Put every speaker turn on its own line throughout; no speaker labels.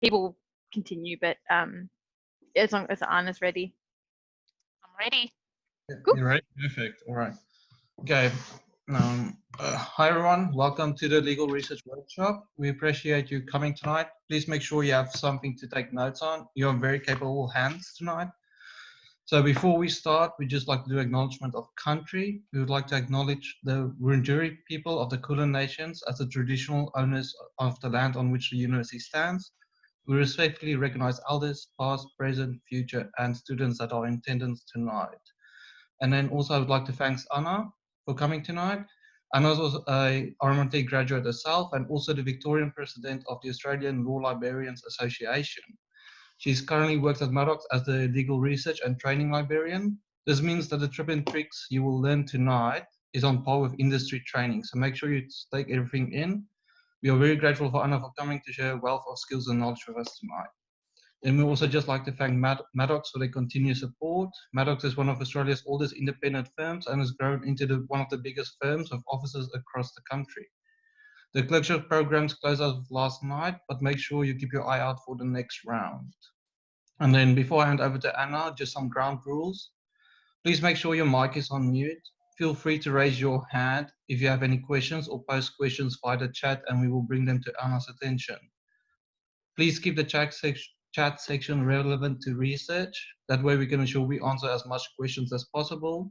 he will continue, but as long as Anna's ready.
I'm ready.
Cool.
You're ready? Perfect. All right. Okay. Hi, everyone. Welcome to the Legal Research Workshop. We appreciate you coming tonight. Please make sure you have something to take notes on. You're in very capable hands tonight. So before we start, we'd just like to do acknowledgement of country. We would like to acknowledge the Wurundjeri people of the Kulin Nations as the traditional owners of the land on which the university stands. We respectfully recognize elders, past, present, future, and students that are in attendance tonight. And then also I would like to thank Anna for coming tonight. Anna was a RMIT graduate herself and also the Victorian President of the Australian Law Librarians Association. She's currently works at Maddocks as the Legal Research and Training Librarian. This means that the tips and tricks you will learn tonight is on par with industry training. So make sure you take everything in. We are very grateful for Anna for coming to share a wealth of skills and knowledge with us tonight. And we also just like to thank Maddocks for their continued support. Maddocks is one of Australia's oldest independent firms and has grown into one of the biggest firms with offices across the country. The clerkship programs closed out last night, but make sure you keep your eye out for the next round. And then before I hand over to Anna, just some ground rules. Please make sure your mic is on mute. Feel free to raise your hand if you have any questions or post questions via the chat and we will bring them to Anna's attention. Please keep the chat section relevant to research. That way we can ensure we answer as much questions as possible.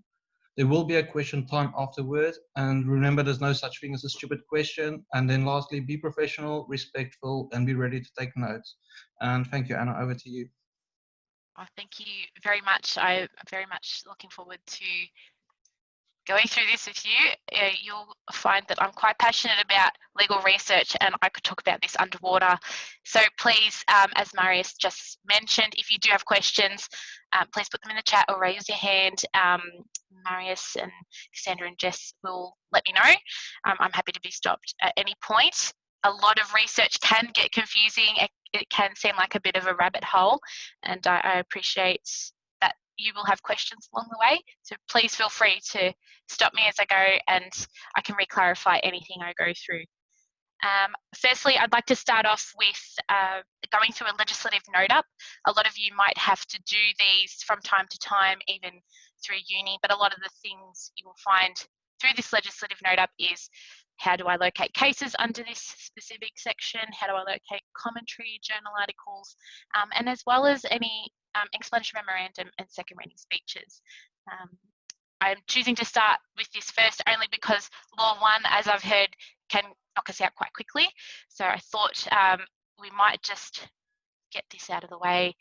There will be a question time afterwards, and remember there's no such thing as a stupid question. And then lastly, be professional, respectful, and be ready to take notes. And thank you, Anna, over to you.
Oh, thank you very much. I'm very much looking forward to going through this with you. You'll find that I'm quite passionate about legal research and I could talk about this underwater. So please, as Marius just mentioned, if you do have questions, please put them in the chat or raise your hand. Marius and Cassandra and Jess will let me know. I'm happy to be stopped at any point. A lot of research can get confusing. It can seem like a bit of a rabbit hole, and I appreciate that you will have questions along the way. So please feel free to stop me as I go and I can re-clarify anything I go through. Firstly, I'd like to start off with going through a legislative note-up. A lot of you might have to do these from time to time, even through uni, but a lot of the things you will find through this legislative note-up is how do I locate cases under this specific section? How do I locate commentary, journal articles, and as well as any explanatory memorandum and second reading speeches. I'm choosing to start with this first only because Law 1, as I've heard, can knock us out quite quickly. So I thought we might just get this out of the way.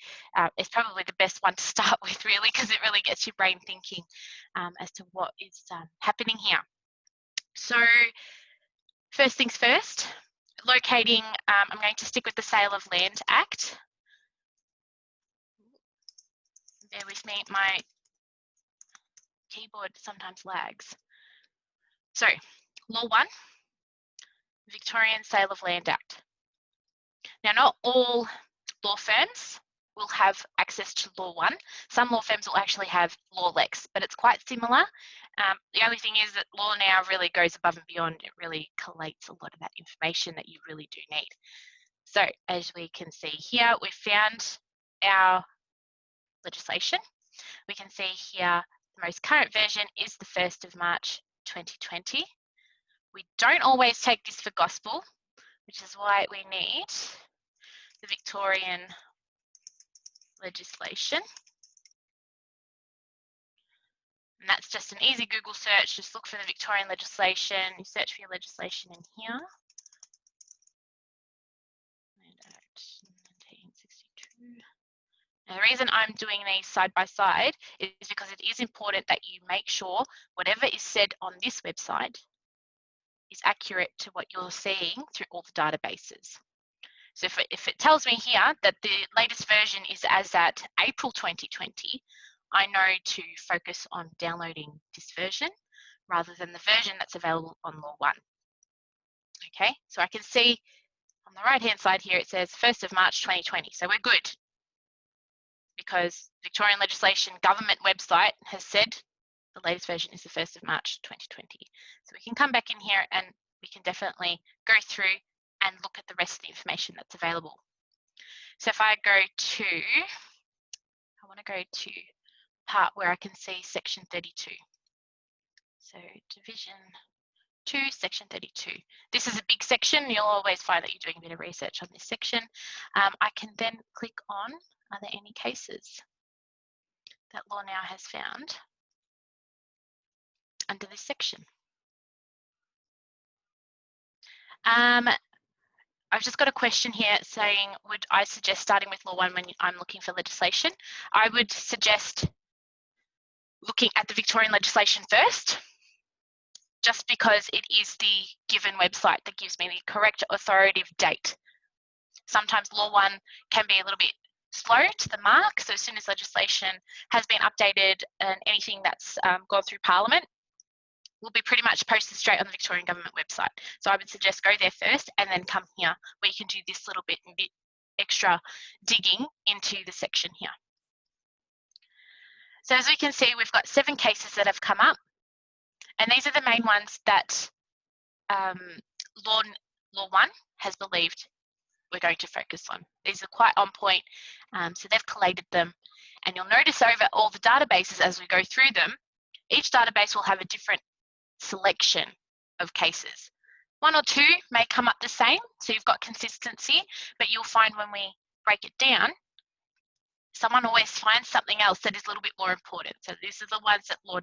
It's probably the best one to start with, really, because it really gets your brain thinking as to what is happening here. So first things first, locating, I'm going to stick with the Sale of Land Act. Bear with me, my keyboard sometimes lags. So, Law 1, Victorian Sale of Land Act. Now, not all law firms will have access to Law 1. Some law firms will actually have Law Lex, but it's quite similar. The only thing is that Law Now really goes above and beyond. It really collates a lot of that information that you really do need. So, as we can see here, we've found our legislation. We can see here the most current version is the 1st of March 2020. We don't always take this for gospel, which is why we need the Victorian legislation. And that's just an easy Google search. Just look for the Victorian legislation. You search for your legislation in here. Act 1962. Now, the reason I'm doing these side by side is because it is important that you make sure whatever is said on this website is accurate to what you're seeing through all the databases. So if it tells me here that the latest version is as at April 2020, I know to focus on downloading this version rather than the version that's available on Law 1. Okay, so I can see on the right-hand side here, it says 1st of March 2020. So we're good because Victorian legislation government website has said the latest version is the 1st of March 2020. So we can come back in here and we can definitely go through and look at the rest of the information that's available. So if I go to, I want to go to part where I can see section 32. So division 2, section 32. This is a big section. You'll always find that you're doing a bit of research on this section. I can then click on, are there any cases that Law Now has found under this section? I've just got a question here saying, would I suggest starting with Law 1 when I'm looking for legislation? I would suggest looking at the Victorian legislation first, just because it is the given website that gives me the correct authoritative date. Sometimes Law 1 can be a little bit slow to the mark, so as soon as legislation has been updated and anything that's gone through Parliament will be pretty much posted straight on the Victorian Government website. So I would suggest go there first and then come here where you can do this little bit extra digging into the section here. So as we can see, we've got 7 cases that have come up, and these are the main ones that Law 1 has believed we're going to focus on. These are quite on point, so they've collated them, and you'll notice over all the databases as we go through them, each database will have a different selection of cases. 1 or 2 may come up the same, so you've got consistency, but you'll find when we break it down, someone always finds something else that is a little bit more important. So these are the ones that Law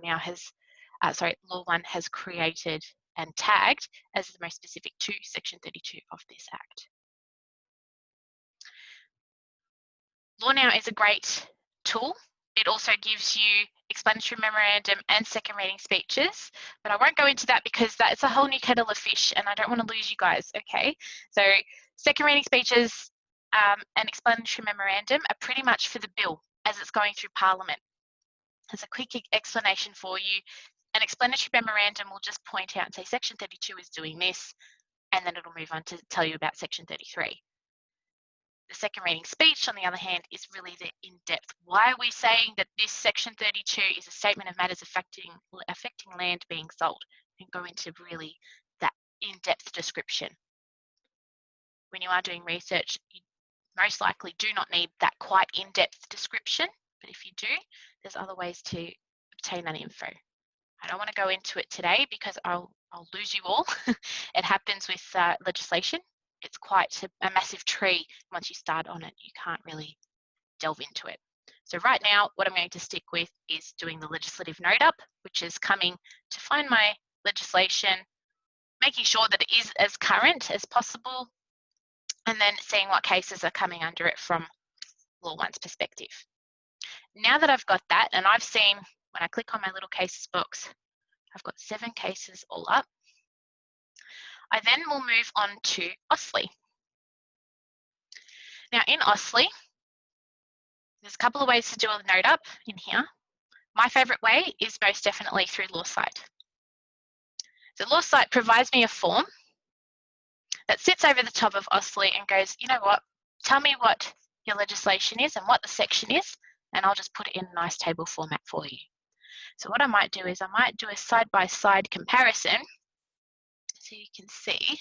1 has created and tagged as the most specific to section 32 of this Act. Law Now is a great tool. It also gives you explanatory memorandum and second reading speeches, but I won't go into that because that's a whole new kettle of fish and I don't want to lose you guys, okay? So second reading speeches and explanatory memorandum are pretty much for the bill as it's going through Parliament. As a quick explanation for you, an explanatory memorandum will just point out and say section 32 is doing this, and then it'll move on to tell you about section 33. The second reading speech, on the other hand, is really the in-depth. Why are we saying that this section 32 is a statement of matters affecting land being sold? And go into really that in-depth description. When you are doing research, you most likely do not need that quite in-depth description, but if you do, there's other ways to obtain that info. I don't want to go into it today because I'll lose you all. It happens with legislation. It's quite a massive tree. Once you start on it, you can't really delve into it. So right now, what I'm going to stick with is doing the legislative note up, which is coming to find my legislation, making sure that it is as current as possible, and then seeing what cases are coming under it from Law 1's perspective. Now that I've got that, and I've seen when I click on my little cases box, I've got 7 cases all up. I then will move on to OSLI. Now in OSLI, there's a couple of ways to do a note up in here. My favourite way is most definitely through LawSite. So LawSite provides me a form that sits over the top of OSLI and goes, you know what, tell me what your legislation is and what the section is, and I'll just put it in a nice table format for you. So what I might do is I might do a side-by-side comparison so you can see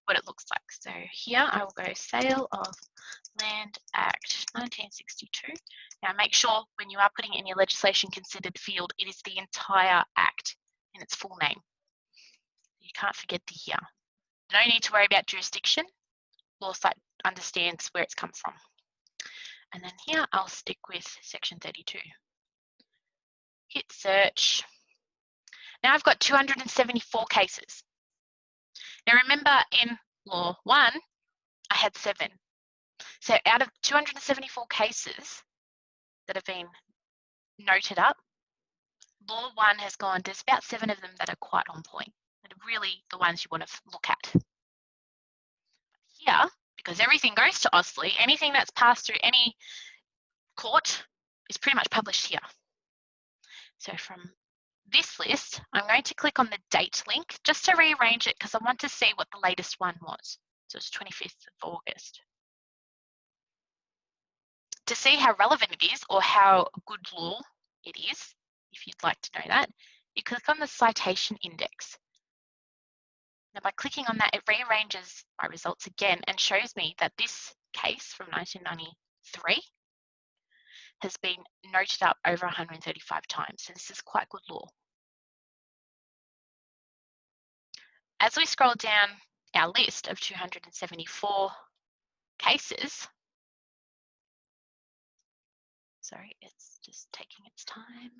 what it looks like. So here I will go Sale of Land Act 1962. Now make sure when you are putting in your legislation considered field, it is the entire Act in its full name. You can't forget the year. No need to worry about jurisdiction. LawSite understands where it's come from. And then here I'll stick with section 32. Hit search. Now I've got 274 cases. Now remember in Law 1, I had 7. So out of 274 cases that have been noted up, Law 1 has gone, there's about 7 of them that are quite on point, that are really the ones you want to look at. Here, because everything goes to OSLI, anything that's passed through any court is pretty much published here. So from this list, I'm going to click on the date link just to rearrange it because I want to see what the latest one was. So it's 25th of August. To see how relevant it is or how good law it is, if you'd like to know that, you click on the citation index. Now by clicking on that, it rearranges my results again and shows me that this case from 1993 has been noted up over 135 times. So this is quite good law. As we scroll down our list of 274 cases, sorry, it's just taking its time.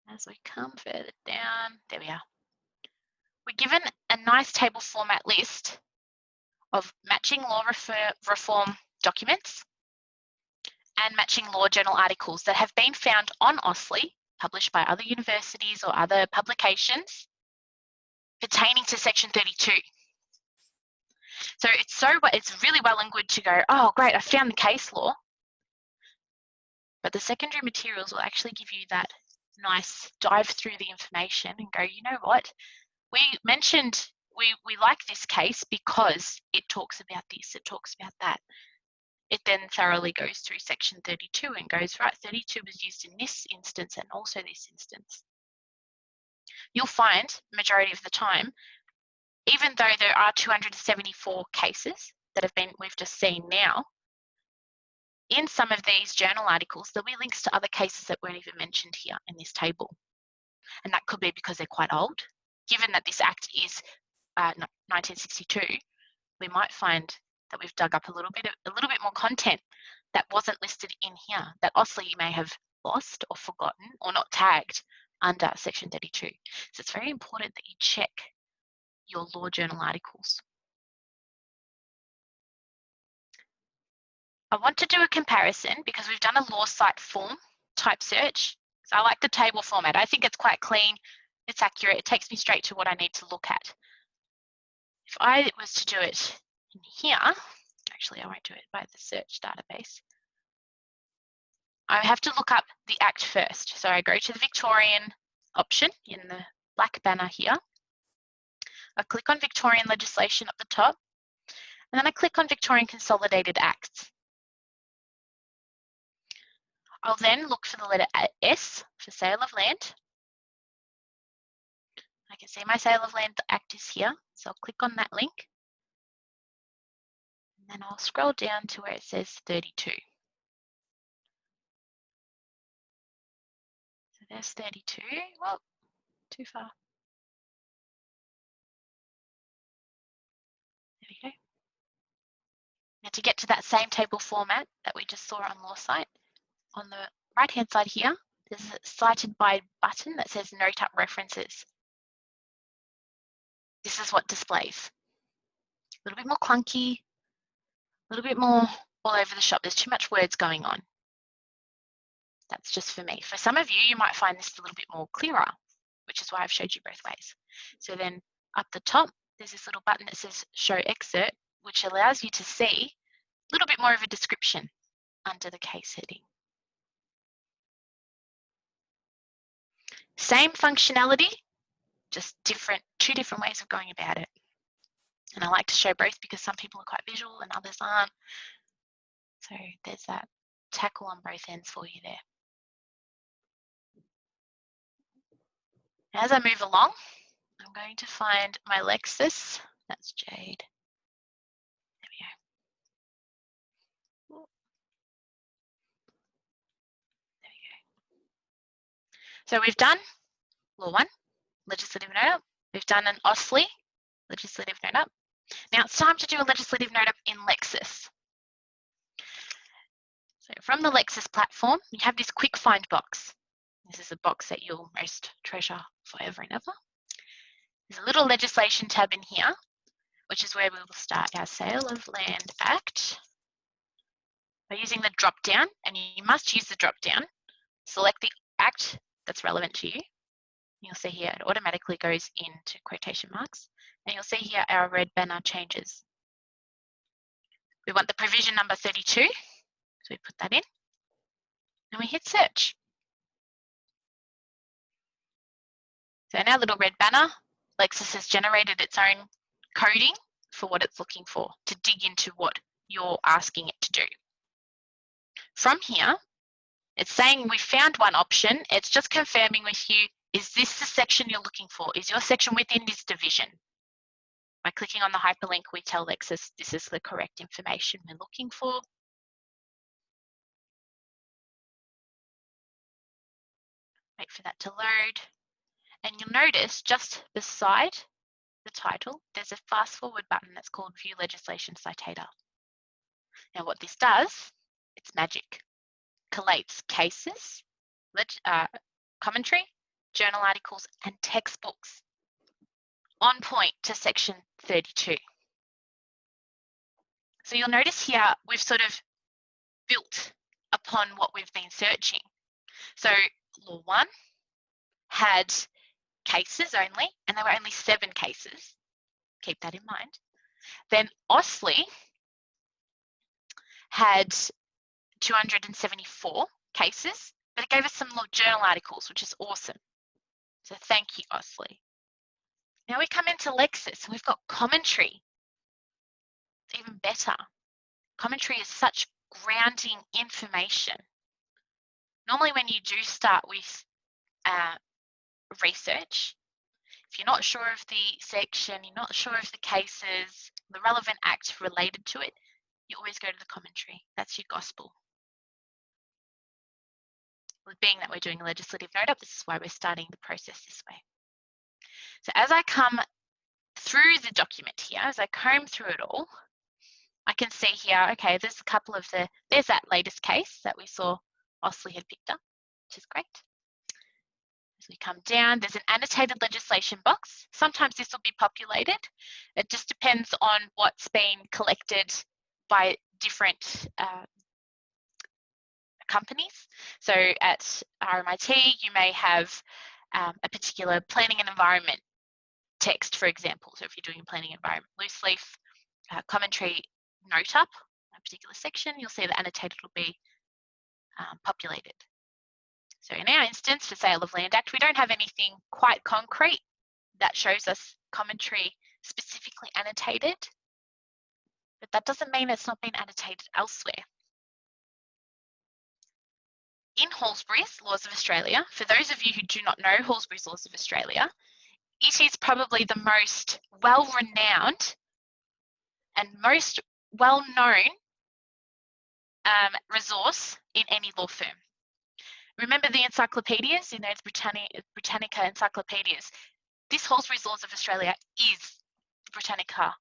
As we come further down, there we are. We're given a nice table format list of matching law reform documents and matching law journal articles that have been found on OSLI, published by other universities or other publications pertaining to Section 32. So it's really well and good to go, oh great, I found the case law. But the secondary materials will actually give you that nice dive through the information and go, you know what, we mentioned we like this case because it talks about this, it talks about that. It then thoroughly goes through Section 32 and goes, right, 32 was used in this instance and also this instance. You'll find, majority of the time, even though there are 274 cases that we've just seen now, in some of these journal articles, there'll be links to other cases that weren't even mentioned here in this table. And that could be because they're quite old. Given that this Act is 1962, we might find that we've dug up a little bit more content that wasn't listed in here, that OSLI may have lost or forgotten or not tagged under Section 32. So it's very important that you check your law journal articles. I want to do a comparison because we've done a law site form type search. So I like the table format. I think it's quite clean, it's accurate, it takes me straight to what I need to look at. If I was to do it in here, actually I won't do it by the search database. I have to look up the Act first. So I go to the Victorian option in the black banner here. I click on Victorian legislation at the top, and then I click on Victorian Consolidated Acts. I'll then look for the letter S for sale of land. I can see my sale of land Act is here, so I'll click on that link. And then I'll scroll down to where it says 32. So there's 32. Well, too far. There we go. Now to get to that same table format that we just saw on LawSite, on the right-hand side here, there's a cited by button that says Note Up References. This is what displays. A little bit more clunky, a little bit more all over the shop. There's too much words going on. That's just for me. For some of you, you might find this a little bit more clearer, which is why I've showed you both ways. So then up the top, there's this little button that says Show Excerpt, which allows you to see a little bit more of a description under the case heading. Same functionality, just two different ways of going about it. And I like to show both because some people are quite visual and others aren't. So there's that tackle on both ends for you there. As I move along, I'm going to find my Lexis. That's Jade. There we go. There we go. So we've done Law 1, legislative note-up. We've done an OSLI, legislative note-up. Now it's time to do a legislative note-up in Lexis. So from the Lexis platform, you have this quick find box. This is a box that you'll most treasure forever and ever. There's a little legislation tab in here, which is where we will start our Sale of Land Act by using the drop down, and you must use the drop down. Select the act that's relevant to you. You'll see here it automatically goes into quotation marks, and you'll see here our red banner changes. We want the provision number 32, so we put that in, and we hit search. So in our little red banner, Lexis has generated its own coding for what it's looking for, to dig into what you're asking it to do. From here, it's saying we found one option. It's just confirming with you Is this the section you're looking for? Is your section within this division? By clicking on the hyperlink, we tell Lexis this is the correct information we're looking for. Wait for that to load. And you'll notice just beside the title, there's a fast forward button that's called View Legislation Citator. Now what this does, it's magic. Collates cases, commentary, journal articles, and textbooks on point to section 32. So you'll notice here, we've sort of built upon what we've been searching. So Law 1 had cases only, and there were only 7 cases. Keep that in mind. Then OSLI had 274 cases, but it gave us some journal articles, which is awesome. So thank you, OSLI. Now we come into Lexis, and we've got commentary. It's even better. Commentary is such grounding information. Normally when you do start with research, if you're not sure of the section, you're not sure of the cases, the relevant act related to it, you always go to the commentary. That's your gospel. With being that we're doing a legislative note-up, this is why we're starting the process this way. So as I come through the document here, as I comb through it all, I can see here, okay, there's a couple of there's that latest case that we saw OSLI had picked up, which is great. As we come down, there's an annotated legislation box. Sometimes this will be populated. It just depends on what's been collected by different companies. So at RMIT, you may have a particular planning and environment text, for example. So if you're doing a planning environment loose leaf, commentary note up, a particular section, you'll see the annotated will be populated. So in our instance, for Sale of Land Act, we don't have anything quite concrete that shows us commentary specifically annotated, but that doesn't mean it's not been annotated elsewhere. In Halsbury's Laws of Australia, for those of you who do not know Halsbury's Laws of Australia, it is probably the most well-renowned and most well-known resource in any law firm. Remember the encyclopedias, you know, the Britannica encyclopedias. This Halsbury's Laws of Australia is the Britannica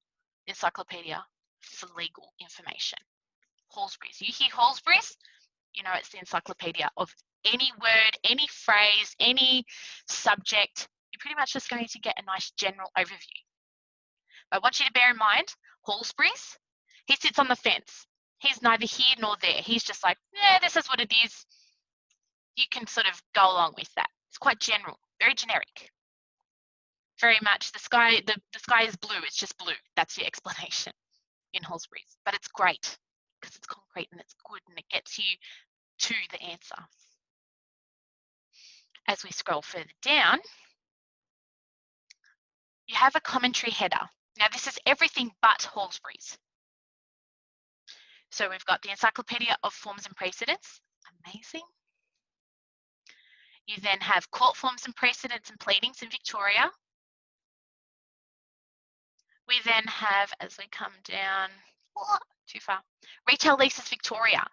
encyclopedia for legal information. Halsbury's. You hear Halsbury's, you know it's the encyclopedia of any word, any phrase, any subject. You're pretty much just going to get a nice general overview. I want you to bear in mind, Halsbury's, he sits on the fence. He's neither here nor there. He's just like, yeah, this is what it is. You can sort of go along with that. It's quite general, very generic. Very much the sky is blue, it's just blue. That's your explanation in Halsbury's. But it's great because it's concrete and it's good and it gets you to the answer. As we scroll further down, you have a commentary header. Now this is everything but Halsbury's. So we've got the Encyclopedia of Forms and Precedents. Amazing. You then have Court Forms and Precedents and Pleadings in Victoria. We then have, as we come down, too far, Retail Leases Victoria.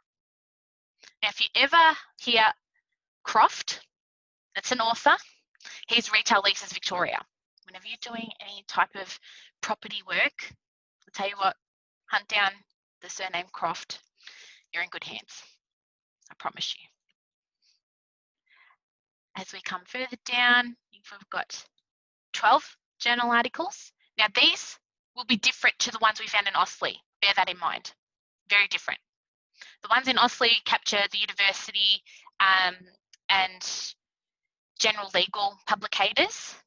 Now, if you ever hear Croft, that's an author, he's Retail Leases Victoria. Whenever you're doing any type of property work, I'll tell you what, hunt down the surname Croft, you're in good hands, I promise you. As we come further down, you've got 12 journal articles. Now these will be different to the ones we found in OSLI. Bear that in mind. Very different. The ones in OSLI capture the university and general legal publications,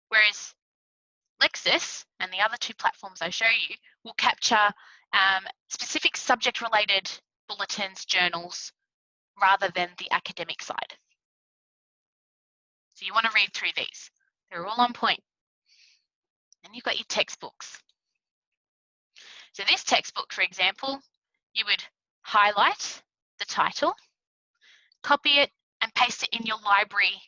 whereas Lexis and the other 2 platforms I show you will capture specific subject-related bulletins, journals, rather than the academic side. So you want to read through these. They're all on point. And you've got your textbooks. So this textbook, for example, you would highlight the title, copy it and paste it in your library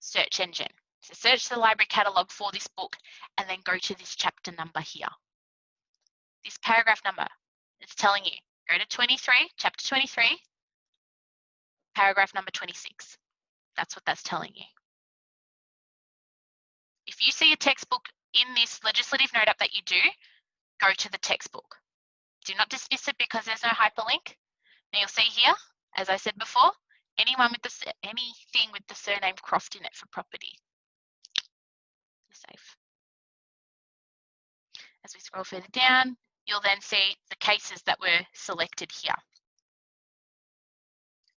search engine. So search the library catalogue for this book and then go to this chapter number here. This paragraph number, it's telling you, go to 23, chapter 23, paragraph number 26. That's what that's telling you. If you see a textbook in this legislative note up that you do, go to the textbook. Do not dismiss it because there's no hyperlink. Now you'll see here, as I said before, anything with the surname Croft in it for property. You're safe. As we scroll further down, you'll then see the cases that were selected here.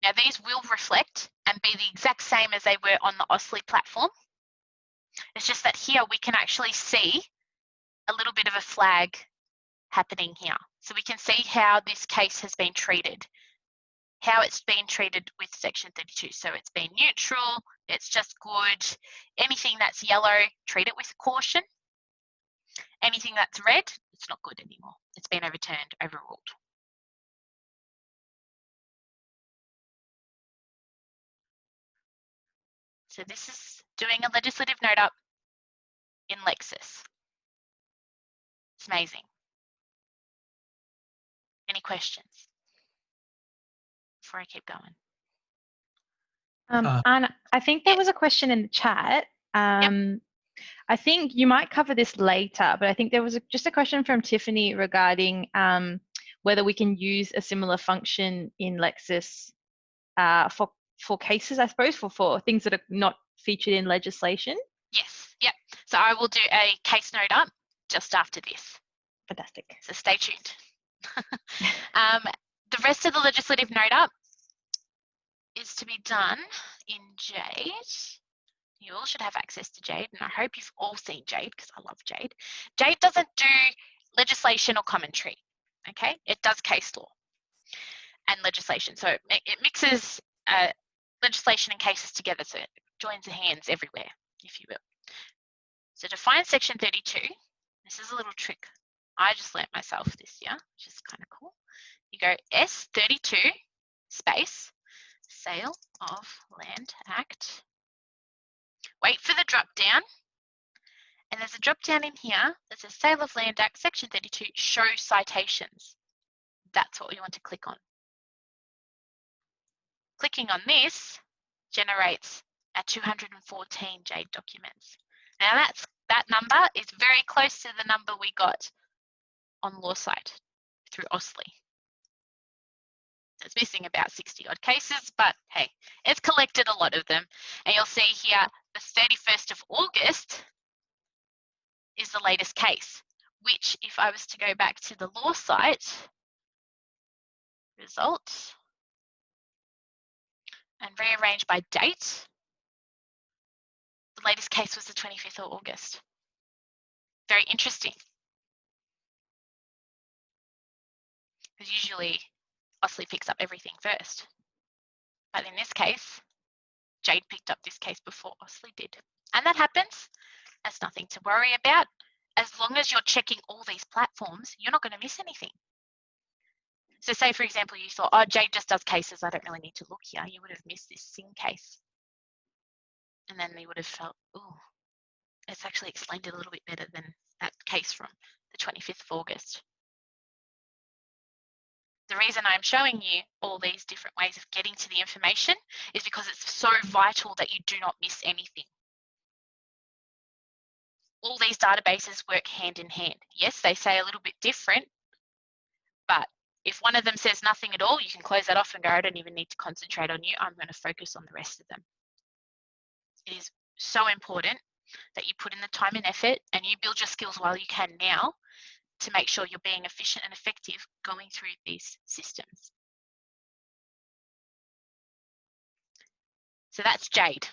Now these will reflect and be the exact same as they were on the OSLI platform. It's just that here we can actually see a little bit of a flag happening here. So we can see how this case has been treated, how it's been treated with section 32. So it's been neutral, it's just good. Anything that's yellow, treat it with caution. Anything that's red, it's not good anymore. It's been overturned, overruled. So this is doing a legislative note up in Lexis. It's amazing. Any questions before I keep going?
Anna, I think there was a question in the chat. I think you might cover this later, but I think there was just a question from Tiffany regarding whether we can use a similar function in Lexis for cases, I suppose, for things that are not featured in legislation.
Yes, yep. So I will do a case note up just after this.
Fantastic.
So stay tuned. The rest of the legislative note up is to be done in Jade. You all should have access to Jade, and I hope you've all seen Jade because I love Jade. Jade doesn't do legislation or commentary, okay? It does case law and legislation. So it mixes legislation and cases together, so it joins the hands everywhere, if you will. So to find section 32, this is a little trick. I just learnt myself this year, which is kind of cool. You go S32 space Sale of Land Act. Wait for the drop down, and there's a drop down in here that says Sale of Land Act section 32 show citations. That's what we want to click on. Clicking on this generates our 214 Jade documents. Now that number is very close to the number we got on LawSite through OSLI. It's missing about 60 odd cases, but hey, it's collected a lot of them. And you'll see here, the 31st of August is the latest case, which if I was to go back to the LawSite results and rearrange by date, the latest case was the 25th of August. Very interesting. Because usually OSLI picks up everything first. But in this case, Jade picked up this case before OSLI did. And that happens. That's nothing to worry about. As long as you're checking all these platforms, you're not going to miss anything. So say, for example, you thought, oh, Jade just does cases. I don't really need to look here. You would have missed this Sing case. And then you would have felt, oh, it's actually explained it a little bit better than that case from the 25th of August. The reason I'm showing you all these different ways of getting to the information is because it's so vital that you do not miss anything. All these databases work hand in hand. Yes, they say a little bit different, but if one of them says nothing at all, you can close that off and go, I don't even need to concentrate on you. I'm going to focus on the rest of them. It is so important that you put in the time and effort and you build your skills while you can now to make sure you're being efficient and effective going through these systems. So that's Jade.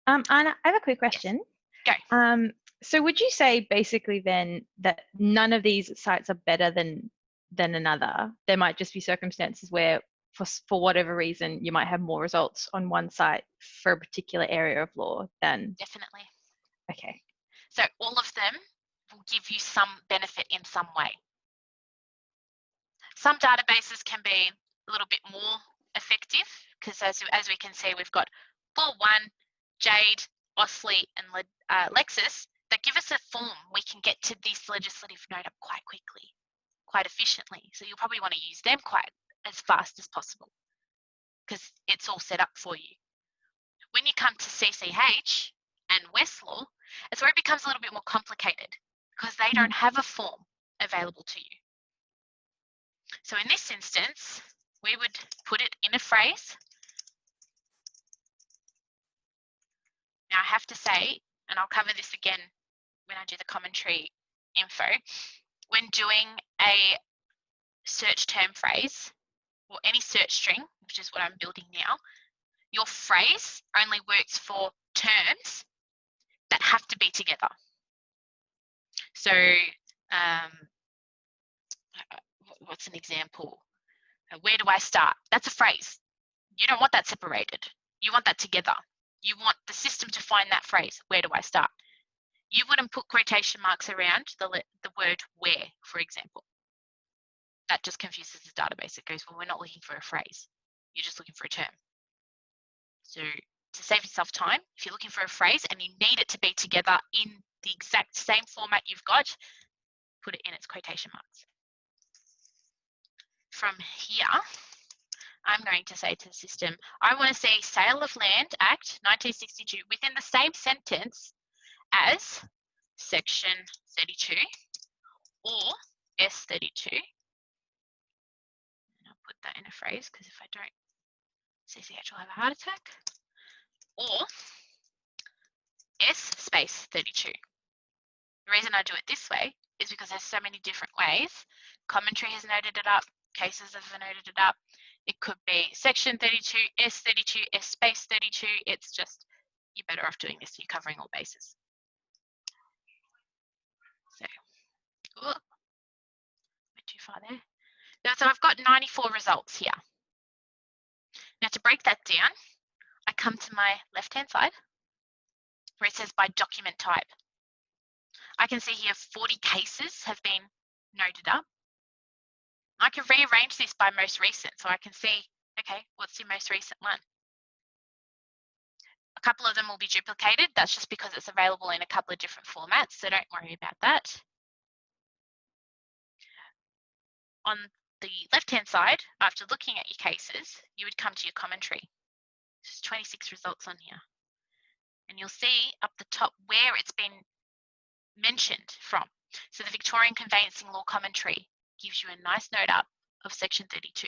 Anna, I have a quick question.
Yes. Go.
So would you say basically then that none of these sites are better than another? There might just be circumstances where for whatever reason you might have more results on one site for a particular area of law than.
Definitely.
Okay.
So all of them will give you some benefit in some way. Some databases can be a little bit more effective because as we can see, we've got Paul 1, Jade, Osley, and Lexis that give us a form we can get to this legislative note up quite quickly, quite efficiently. So you'll probably want to use them quite as fast as possible because it's all set up for you. When you come to CCH and Westlaw, it's where it becomes a little bit more complicated because they don't have a form available to you. So in this instance, we would put it in a phrase. Now I have to say, and I'll cover this again when I do the commentary info, when doing a search term phrase or any search string, which is what I'm building now, your phrase only works for terms that have to be together. So what's an example? Where do I start? That's a phrase. You don't want that separated. You want that together. You want the system to find that phrase. Where do I start? You wouldn't put quotation marks around the word where, for example. That just confuses the database. It goes, well, we're not looking for a phrase. You're just looking for a term. So to save yourself time, if you're looking for a phrase and you need it to be together in the exact same format you've got, put it in its quotation marks. From here, I'm going to say to the system, I want to see Sale of Land Act 1962 within the same sentence as Section 32 or S32. And I'll put that in a phrase because if I don't, CCH will have a heart attack. Or S space 32. The reason I do it this way is because there's so many different ways. Commentary has noted it up, cases have noted it up. It could be section 32, S32, S space 32. It's just, you're better off doing this. You're covering all bases. So, went too far there. So I've got 94 results here. Now to break that down, I come to my left-hand side where it says by document type. I can see here 40 cases have been noted up. I can rearrange this by most recent, so I can see, okay, what's the most recent one? A couple of them will be duplicated. That's just because it's available in a couple of different formats, so don't worry about that. On the left-hand side, after looking at your cases, you would come to your commentary. There's 26 results on here. And you'll see up the top where it's been mentioned from. So the Victorian Conveyancing Law Commentary gives you a nice note up of section 32.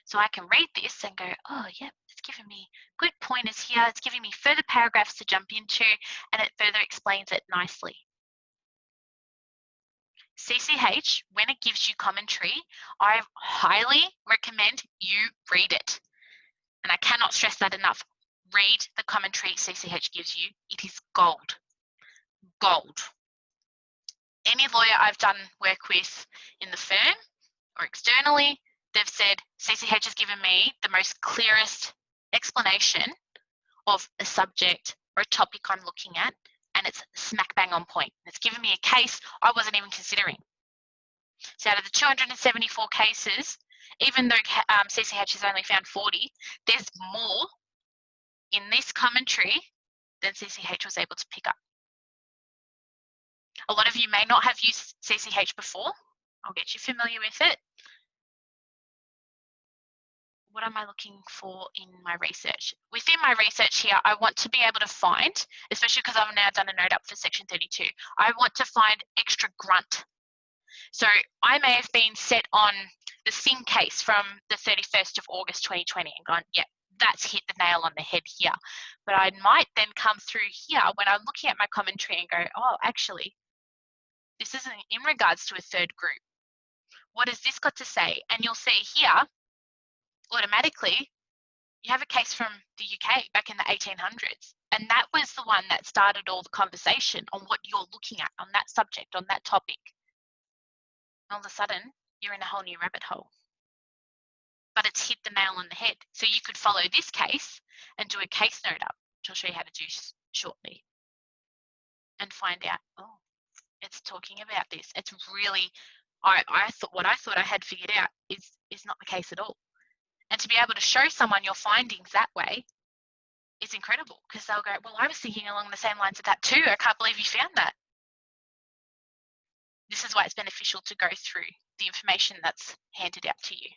So I can read this and go, oh, yeah, it's giving me good pointers here. It's giving me further paragraphs to jump into, and it further explains it nicely. CCH, when it gives you commentary, I highly recommend you read it. And I cannot stress that enough. Read the commentary CCH gives you. It is gold. Gold. Any lawyer I've done work with in the firm or externally, they've said CCH has given me the most clearest explanation of a subject or a topic I'm looking at, and it's smack bang on point. It's given me a case I wasn't even considering. So out of the 274 cases, even though CCH has only found 40, there's more in this commentary than CCH was able to pick up. A lot of you may not have used CCH before. I'll get you familiar with it. What am I looking for in my research? Within my research here, I want to be able to find, especially because I've now done a note up for section 32, I want to find extra grunt. So I may have been set on the Singh case from the 31st of August 2020 and gone, yeah, that's hit the nail on the head here. But I might then come through here when I'm looking at my commentary and go, oh, actually, this isn't in regards to a third group. What has this got to say? And you'll see here, automatically, you have a case from the UK back in the 1800s. And that was the one that started all the conversation on what you're looking at on that subject, on that topic. All of a sudden, you're in a whole new rabbit hole. But it's hit the nail on the head. So you could follow this case and do a case note up, which I'll show you how to do shortly. And find out, oh, it's talking about this. It's really, I thought what I thought I had figured out is not the case at all. And to be able to show someone your findings that way is incredible, because they'll go, well, I was thinking along the same lines of that too. I can't believe you found that. This is why it's beneficial to go through the information that's handed out to you.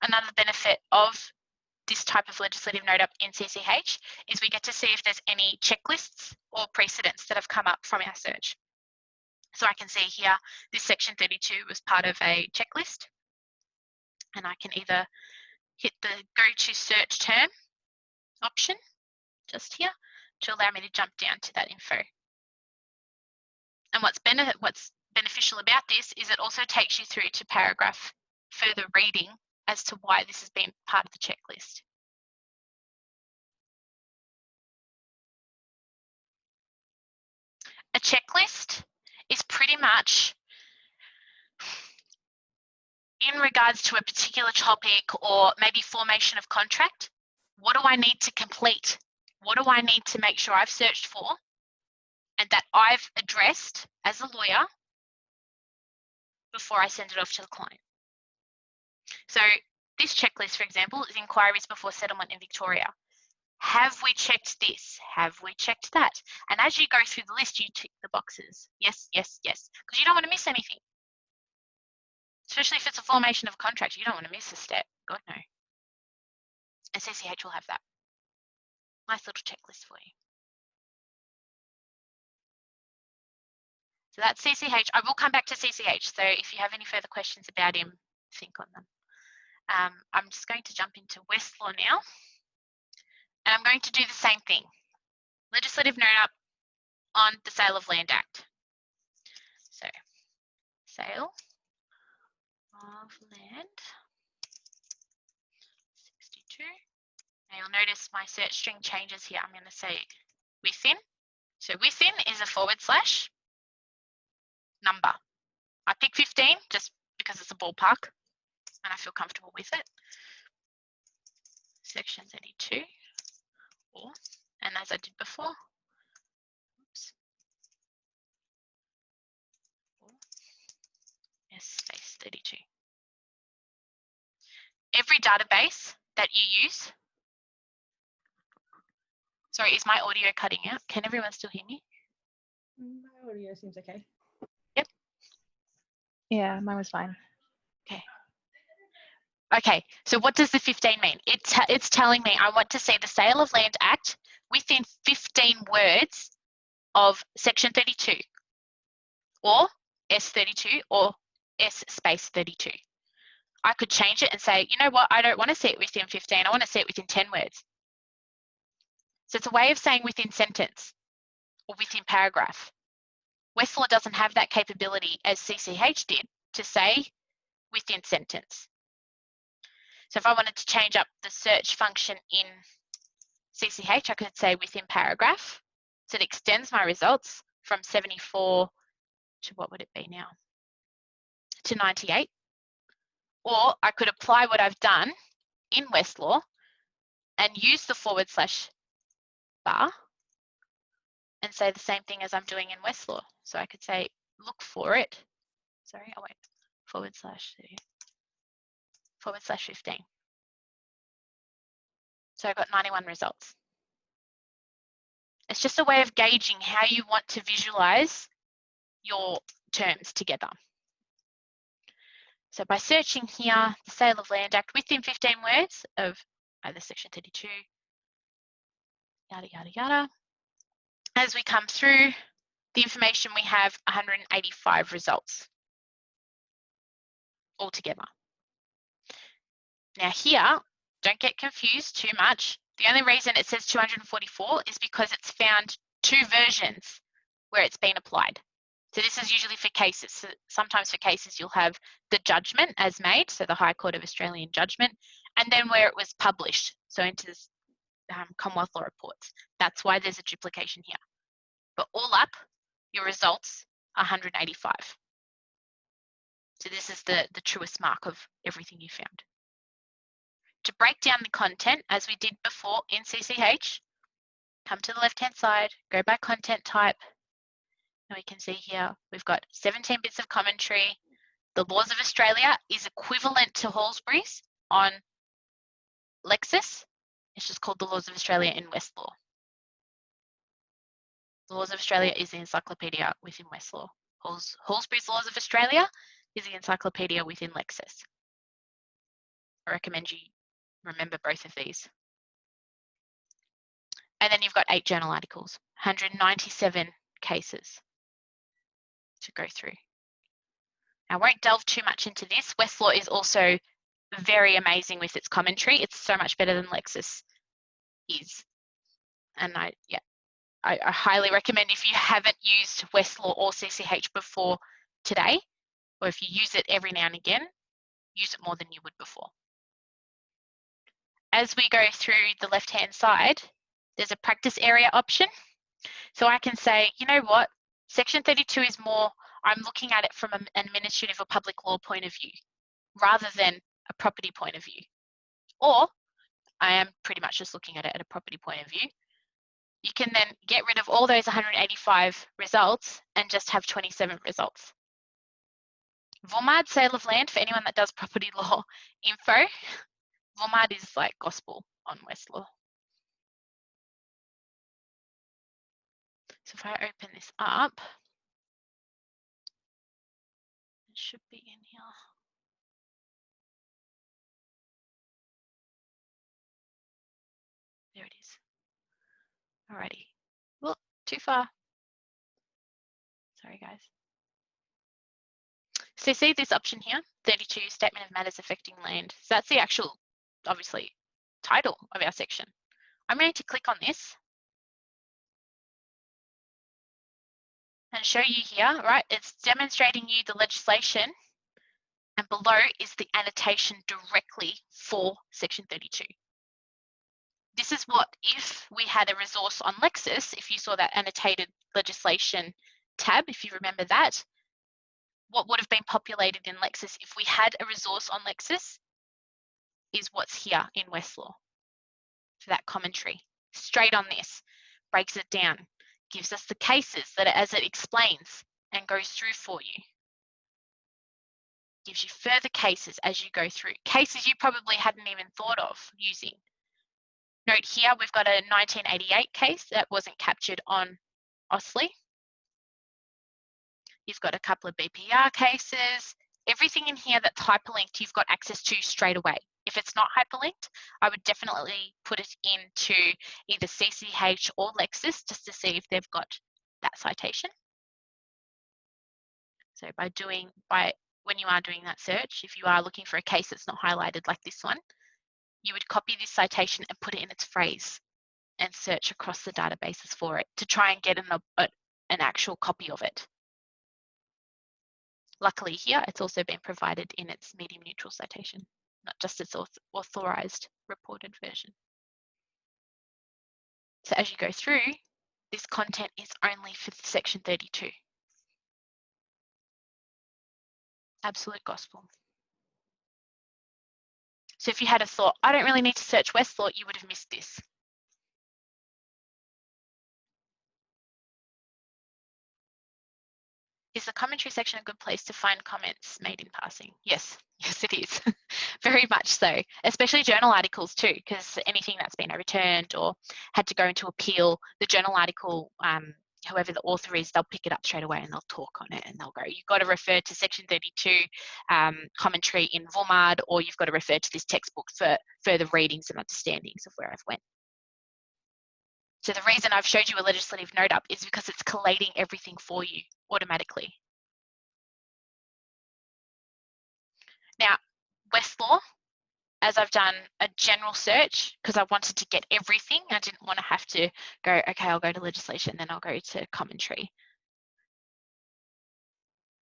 Another benefit of this type of legislative note up in CCH is we get to see if there's any checklists or precedents that have come up from our search. So I can see here, this section 32 was part of a checklist, and I can either hit the go to search term option just here to allow me to jump down to that info. And what's beneficial about this is it also takes you through to paragraph further reading as to why this has been part of the checklist. A checklist is pretty much in regards to a particular topic, or maybe formation of contract. What do I need to complete? What do I need to make sure I've searched for and that I've addressed as a lawyer before I send it off to the client? So this checklist, for example, is inquiries before settlement in Victoria. Have we checked this? Have we checked that? And as you go through the list, you tick the boxes. Yes, yes, yes, because you don't want to miss anything. Especially if it's a formation of a contract, you don't want to miss a step. God, no. And CCH will have that. Nice little checklist for you. So that's CCH. I will come back to CCH. So if you have any further questions about him, think on them. I'm just going to jump into Westlaw now. And I'm going to do the same thing. Legislative note up on the Sale of Land Act. So, Sale of Land 62. Now you'll notice my search string changes here. I'm going to say within. So within is a / number. I pick 15 just because it's a ballpark and I feel comfortable with it. Section 32. Or, and as I did before, oops, S space 32. Every database that you use, sorry, is my audio cutting out? Can everyone still hear me?
My audio seems okay.
Yep.
Yeah, mine was fine.
Okay. Okay, so what does the 15 mean? It's telling me I want to see the Sale of Land Act within 15 words of Section 32 or S32 or S space 32. I could change it and say, you know what, I don't want to see it within 15, I want to see it within 10 words. So it's a way of saying within sentence or within paragraph. Westlaw doesn't have that capability as CCH did to say within sentence. So if I wanted to change up the search function in CCH, I could say within paragraph. So it extends my results from 74 to what would it be now? To 98. Or I could apply what I've done in Westlaw and use the / bar and say the same thing as I'm doing in Westlaw. So I could say, look for it. Sorry, oh wait, / 15. So I got 91 results. It's just a way of gauging how you want to visualize your terms together. So by searching here, the Sale of Land Act within 15 words of either Section 32, yada, yada, yada. As we come through the information, we have 185 results altogether. Now here, don't get confused too much. The only reason it says 244 is because it's found 2 versions where it's been applied. So this is usually for cases. So sometimes for cases you'll have the judgment as made, so the High Court of Australian judgment, and then where it was published, so into this, Commonwealth Law Reports. That's why there's a duplication here. But all up, your results are 185. So this is the truest mark of everything you found. To break down the content, as we did before in CCH, come to the left-hand side, go by content type, and we can see here we've got 17 bits of commentary, the laws of Australia is equivalent to Halsbury's on Lexis. It's just called the laws of Australia in Westlaw. The laws of Australia is the encyclopedia within Westlaw. Halsbury's laws of Australia is the encyclopedia within Lexis. I recommend you remember both of these. And then you've got 8 journal articles, 197 cases to go through. I won't delve too much into this. Westlaw is also very amazing with its commentary. It's so much better than Lexis is. And I highly recommend, if you haven't used Westlaw or CCH before today, or if you use it every now and again, use it more than you would before. As we go through the left-hand side, there's a practice area option. So I can say, you know what, section 32 is more, I'm looking at it from an administrative or public law point of view, rather than a property point of view. Or I am pretty much just looking at it at a property point of view. You can then get rid of all those 185 results and just have 27 results. VOMAD, sale of land, for anyone that does property law info, VOMAD is like gospel on Westlaw. So if I open this up, it should be in here. There it is. Alrighty. Well, too far. Sorry, guys. So see this option here, 32, Statement of Matters Affecting Land. So that's the actual, obviously, title of our section. I'm going to click on this and show you here, right? It's demonstrating you the legislation, and below is the annotation directly for section 32. This is what, if we had a resource on Lexis, if you saw that annotated legislation tab, if you remember that, what would have been populated in Lexis if we had a resource on Lexis is what's here in Westlaw for that commentary. Straight on this, breaks it down, gives us the cases that as it explains and goes through for you. Gives you further cases as you go through. Cases you probably hadn't even thought of using. Note here, we've got a 1988 case that wasn't captured on OSLI. You've got a couple of BPR cases. Everything in here that's hyperlinked, you've got access to straight away. If it's not hyperlinked, I would definitely put it into either CCH or Lexis just to see if they've got that citation. So when you are doing that search, if you are looking for a case that's not highlighted like this one, you would copy this citation and put it in its phrase and search across the databases for it to try and get an actual copy of it. Luckily here, it's also been provided in its medium neutral citation, not just its authorized reported version. So as you go through, this content is only for section 32. Absolute gospel. So if you had a thought, I don't really need to search Westlaw, you would have missed this. Is the commentary section a good place to find comments made in passing? Yes, yes it is. Very much so, especially journal articles too, because anything that's been overturned or had to go into appeal, the journal article, whoever the author is, they'll pick it up straight away and they'll talk on it and they'll go, you've got to refer to section 32 commentary in VOMAD, or you've got to refer to this textbook for further readings and understandings of where I've went. So the reason I've showed you a legislative note up is because it's collating everything for you automatically. Now, Westlaw, as I've done a general search, because I wanted to get everything, I didn't want to have to go, okay, I'll go to legislation, then I'll go to commentary.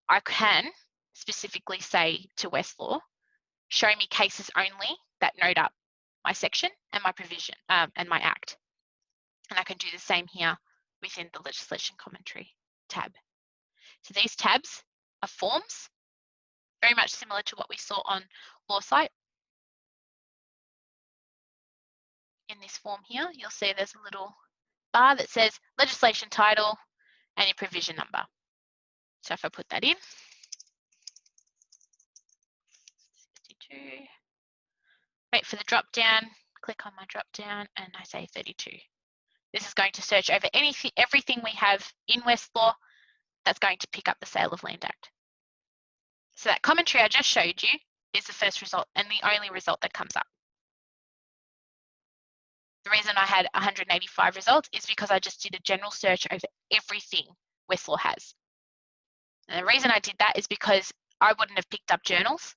I can specifically say to Westlaw, show me cases only that note up my section and my provision and my act. And I can do the same here within the legislation commentary tab. So these tabs are forms, very much similar to what we saw on LawSite. In this form here, you'll see there's a little bar that says legislation title and your provision number. So if I put that in, Wait for the drop down, click on my drop down, and I say 32. This is going to search over everything we have in Westlaw that's going to pick up the Sale of Land Act. So that commentary I just showed you is the first result and the only result that comes up. The reason I had 185 results is because I just did a general search over everything Westlaw has. And the reason I did that is because I wouldn't have picked up journals,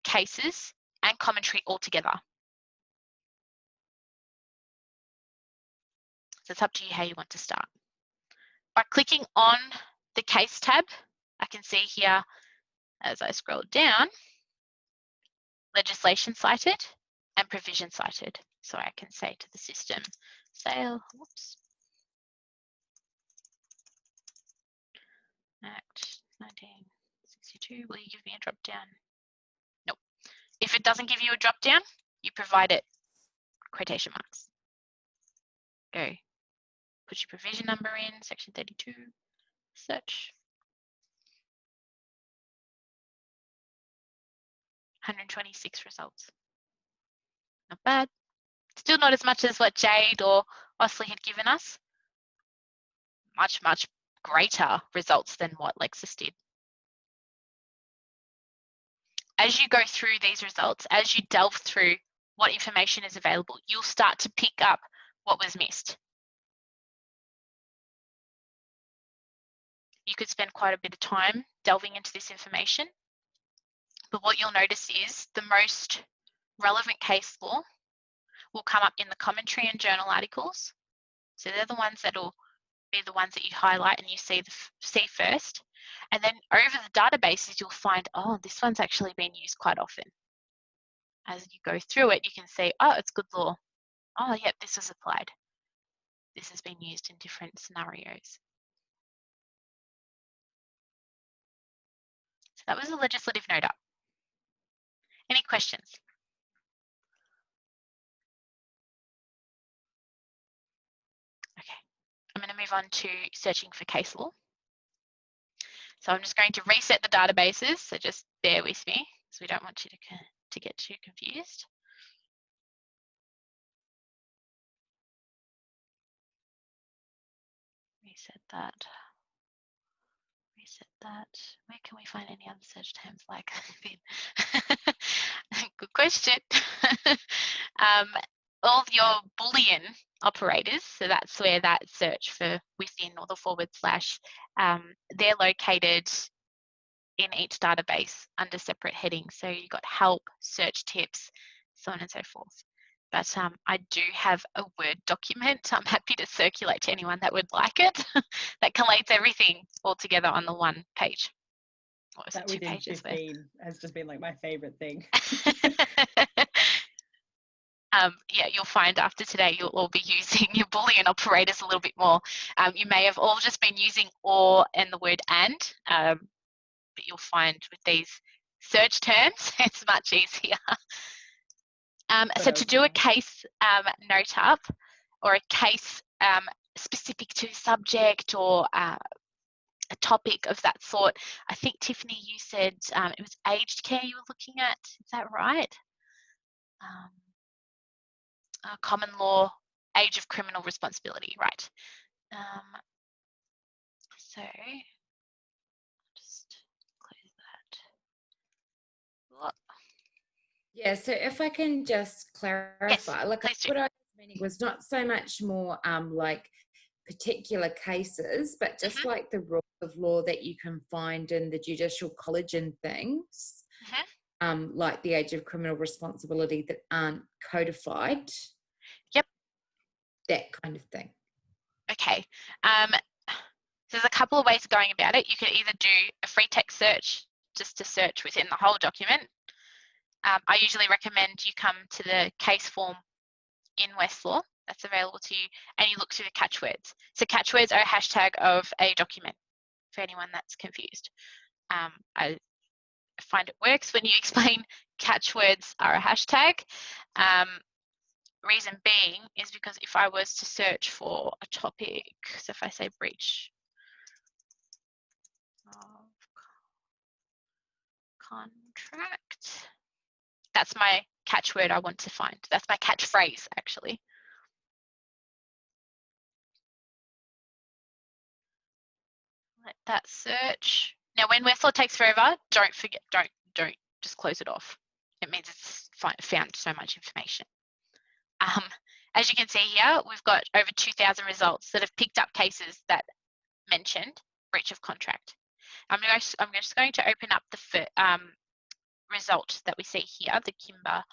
cases, and commentary all together. So it's up to you how you want to start. By clicking on the case tab, I can see here as I scroll down, legislation cited and provision cited. So I can say to the system, Sale, whoops, Act 1962, will you give me a drop down? Nope. If it doesn't give you a drop down, you provide it quotation marks. Go. Put your provision number in, section 32, search. 126 results. Not bad. Still not as much as what Jade or Osley had given us. Much, much greater results than what Lexis did. As you go through these results, as you delve through what information is available, you'll start to pick up what was missed. You could spend quite a bit of time delving into this information, but what you'll notice is the most relevant case law will come up in the commentary and journal articles. So they're the ones that will be the ones that you highlight and you see first. And then over the databases, you'll find, oh, this one's actually been used quite often. As you go through it, you can see, oh, it's good law. Oh, yep, this was applied. This has been used in different scenarios. So that was a legislative note up. Any questions? Okay, I'm going to move on to searching for case law. So I'm just going to reset the databases, so just bear with me, because we don't want you to get too confused. Reset that. Reset that. Where can we find any other search terms like that? Good question. All of your Boolean operators, so that's where that search for within or the forward slash, they're located in each database under separate headings. So you've got help, search tips, so on and so forth. But I do have a Word document I'm happy to circulate to anyone that would like it that collates everything all together on the one page. What was it, 2 pages
15 has just been like my favorite thing.
Yeah, you'll find after today you'll all be using your Boolean operators a little bit more. You may have all just been using or and the word and, but you'll find with these search terms, it's much easier. So to do a case note up or a case specific to subject or a topic of that sort, I think, Tiffany, you said it was aged care you were looking at. Is that right? Common law, age of criminal responsibility, right? So just close that. Whoop.
Yeah, so if I can just clarify,
Yes,
like
please do.
what I was meaning was not so much more like particular cases, but just like the rules of law that you can find in the Judicial College and things, like the age of criminal responsibility that aren't codified.
Yep.
That kind of thing.
Okay. There's a couple of ways of going about it. You could either do a free text search just to search within the whole document. I usually recommend you come to the case form in Westlaw that's available to you and you look through the catchwords. So catchwords are a hashtag of a document for anyone that's confused. I find it works when you explain catchwords are a hashtag. Reason being is because if I was to search for a topic, so if I say breach of contract, That's my catchword I want to find. That's my catchphrase, actually. Let that search. Now, when Westlaw takes forever, don't forget, don't just close it off. It means it's found so much information. As you can see here, we've got over 2,000 results that have picked up cases that mentioned breach of contract. I'm just going to open up the result that we see here, the Kimber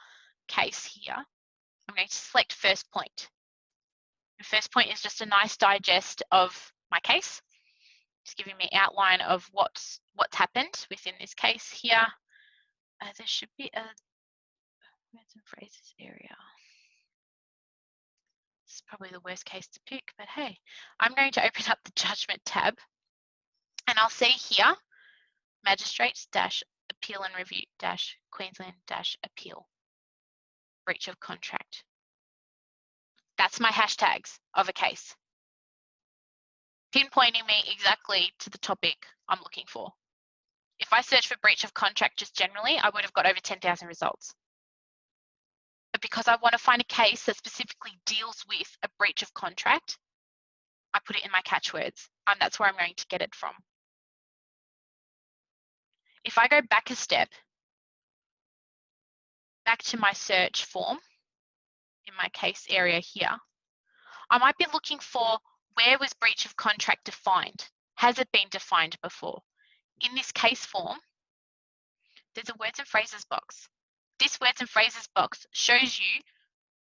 case here. I'm going to select first point. The first point is just a nice digest of my case. It's giving me outline of what's happened within this case here. There should be a words and phrases area. This is probably the worst case to pick, but hey, I'm going to open up the judgment tab, and I'll see here, magistrates appeal and review Queensland appeal, breach of contract. That's my hashtags of a case, pinpointing me exactly to the topic I'm looking for. If I search for breach of contract just generally, I would have got over 10,000 results. But because I want to find a case that specifically deals with a breach of contract, I put it in my catchwords, and that's where I'm going to get it from. If I go back a step, back to my search form in my case area here, I might be looking for where was breach of contract defined? Has it been defined before? In this case form, there's a words and phrases box. This words and phrases box shows you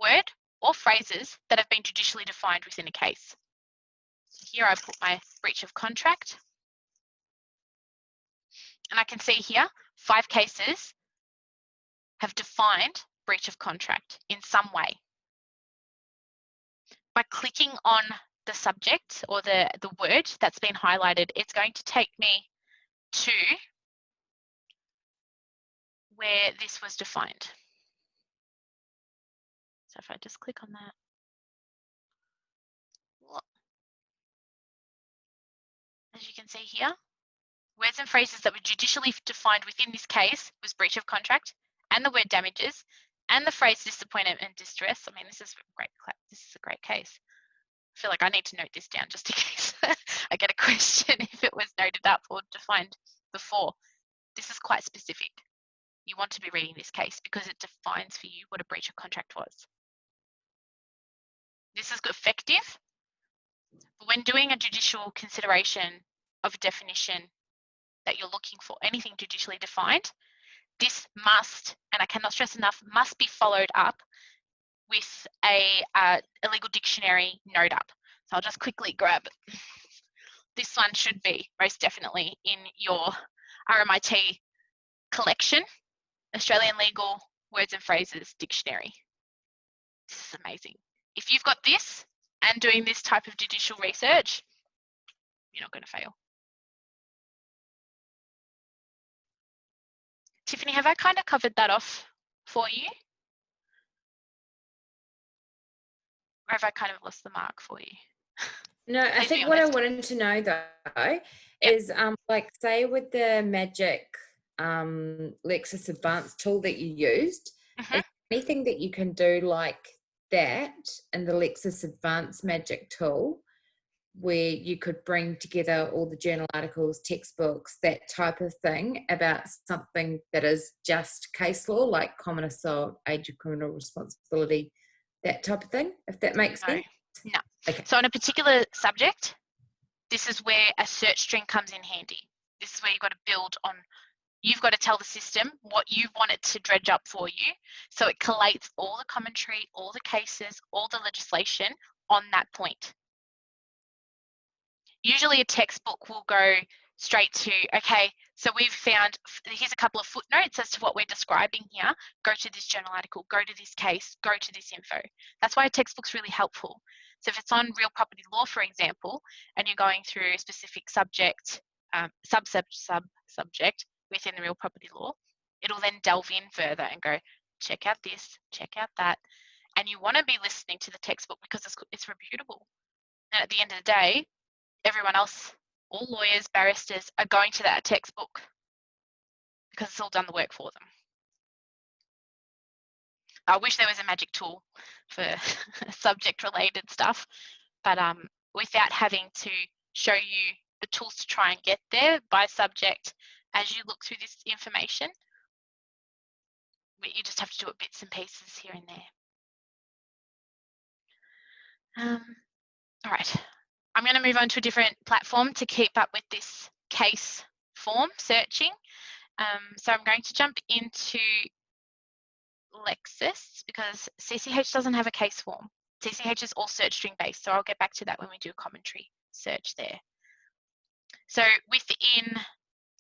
word or phrases that have been judicially defined within a case. So here I put my breach of contract, and I can see here 5 cases have defined breach of contract in some way. By clicking on the subject or the word that's been highlighted, it's going to take me to where this was defined. So if I just click on that, as you can see here, words and phrases that were judicially defined within this case was breach of contract, and the word damages, and the phrase disappointment and distress. I mean, this is a great case. I feel like I need to note this down just in case I get a question if it was noted up or defined before. This is quite specific. You want to be reading this case because it defines for you what a breach of contract was. This is effective, but when doing a judicial consideration of a definition that you're looking for, anything judicially defined, this must, and I cannot stress enough, must be followed up with a legal dictionary note up. So I'll just quickly grab it. This one should be most definitely in your RMIT collection, Australian Legal Words and Phrases Dictionary. This is amazing. If you've got this and doing this type of judicial research, you're not going to fail. Tiffany, have I kind of covered that off for you? Or have I kind of lost the mark for you?
No, I think what I wanted to know though is like say with the Magic Lexis Advanced tool that you used, is there anything that you can do like that in the Lexis Advanced Magic tool where you could bring together all the journal articles, textbooks, that type of thing about something that is just case law, like common assault, age of criminal responsibility, that type of thing, if that makes sense?
No.
Okay.
So on a particular subject, this is where a search string comes in handy. This is where you've got to build on, you've got to tell the system what you want it to dredge up for you. So it collates all the commentary, all the cases, all the legislation on that point. Usually a textbook will go straight to, okay, so we've found, here's a couple of footnotes as to what we're describing here. Go to this journal article, go to this case, go to this info. That's why a textbook's really helpful. So if it's on real property law, for example, and you're going through a specific subject, subject within the real property law, it'll then delve in further and go, check out this, check out that. And you want to be listening to the textbook because it's reputable. And at the end of the day, everyone else, all lawyers, barristers, are going to that textbook because it's all done the work for them. I wish there was a magic tool for subject related stuff, but without having to show you the tools to try and get there by subject as you look through this information, you just have to do it bits and pieces here and there. All right, I'm going to move on to a different platform to keep up with this case form searching. So I'm going to jump into Lexis because CCH doesn't have a case form. CCH is all search string based, so I'll get back to that when we do a commentary search there. So within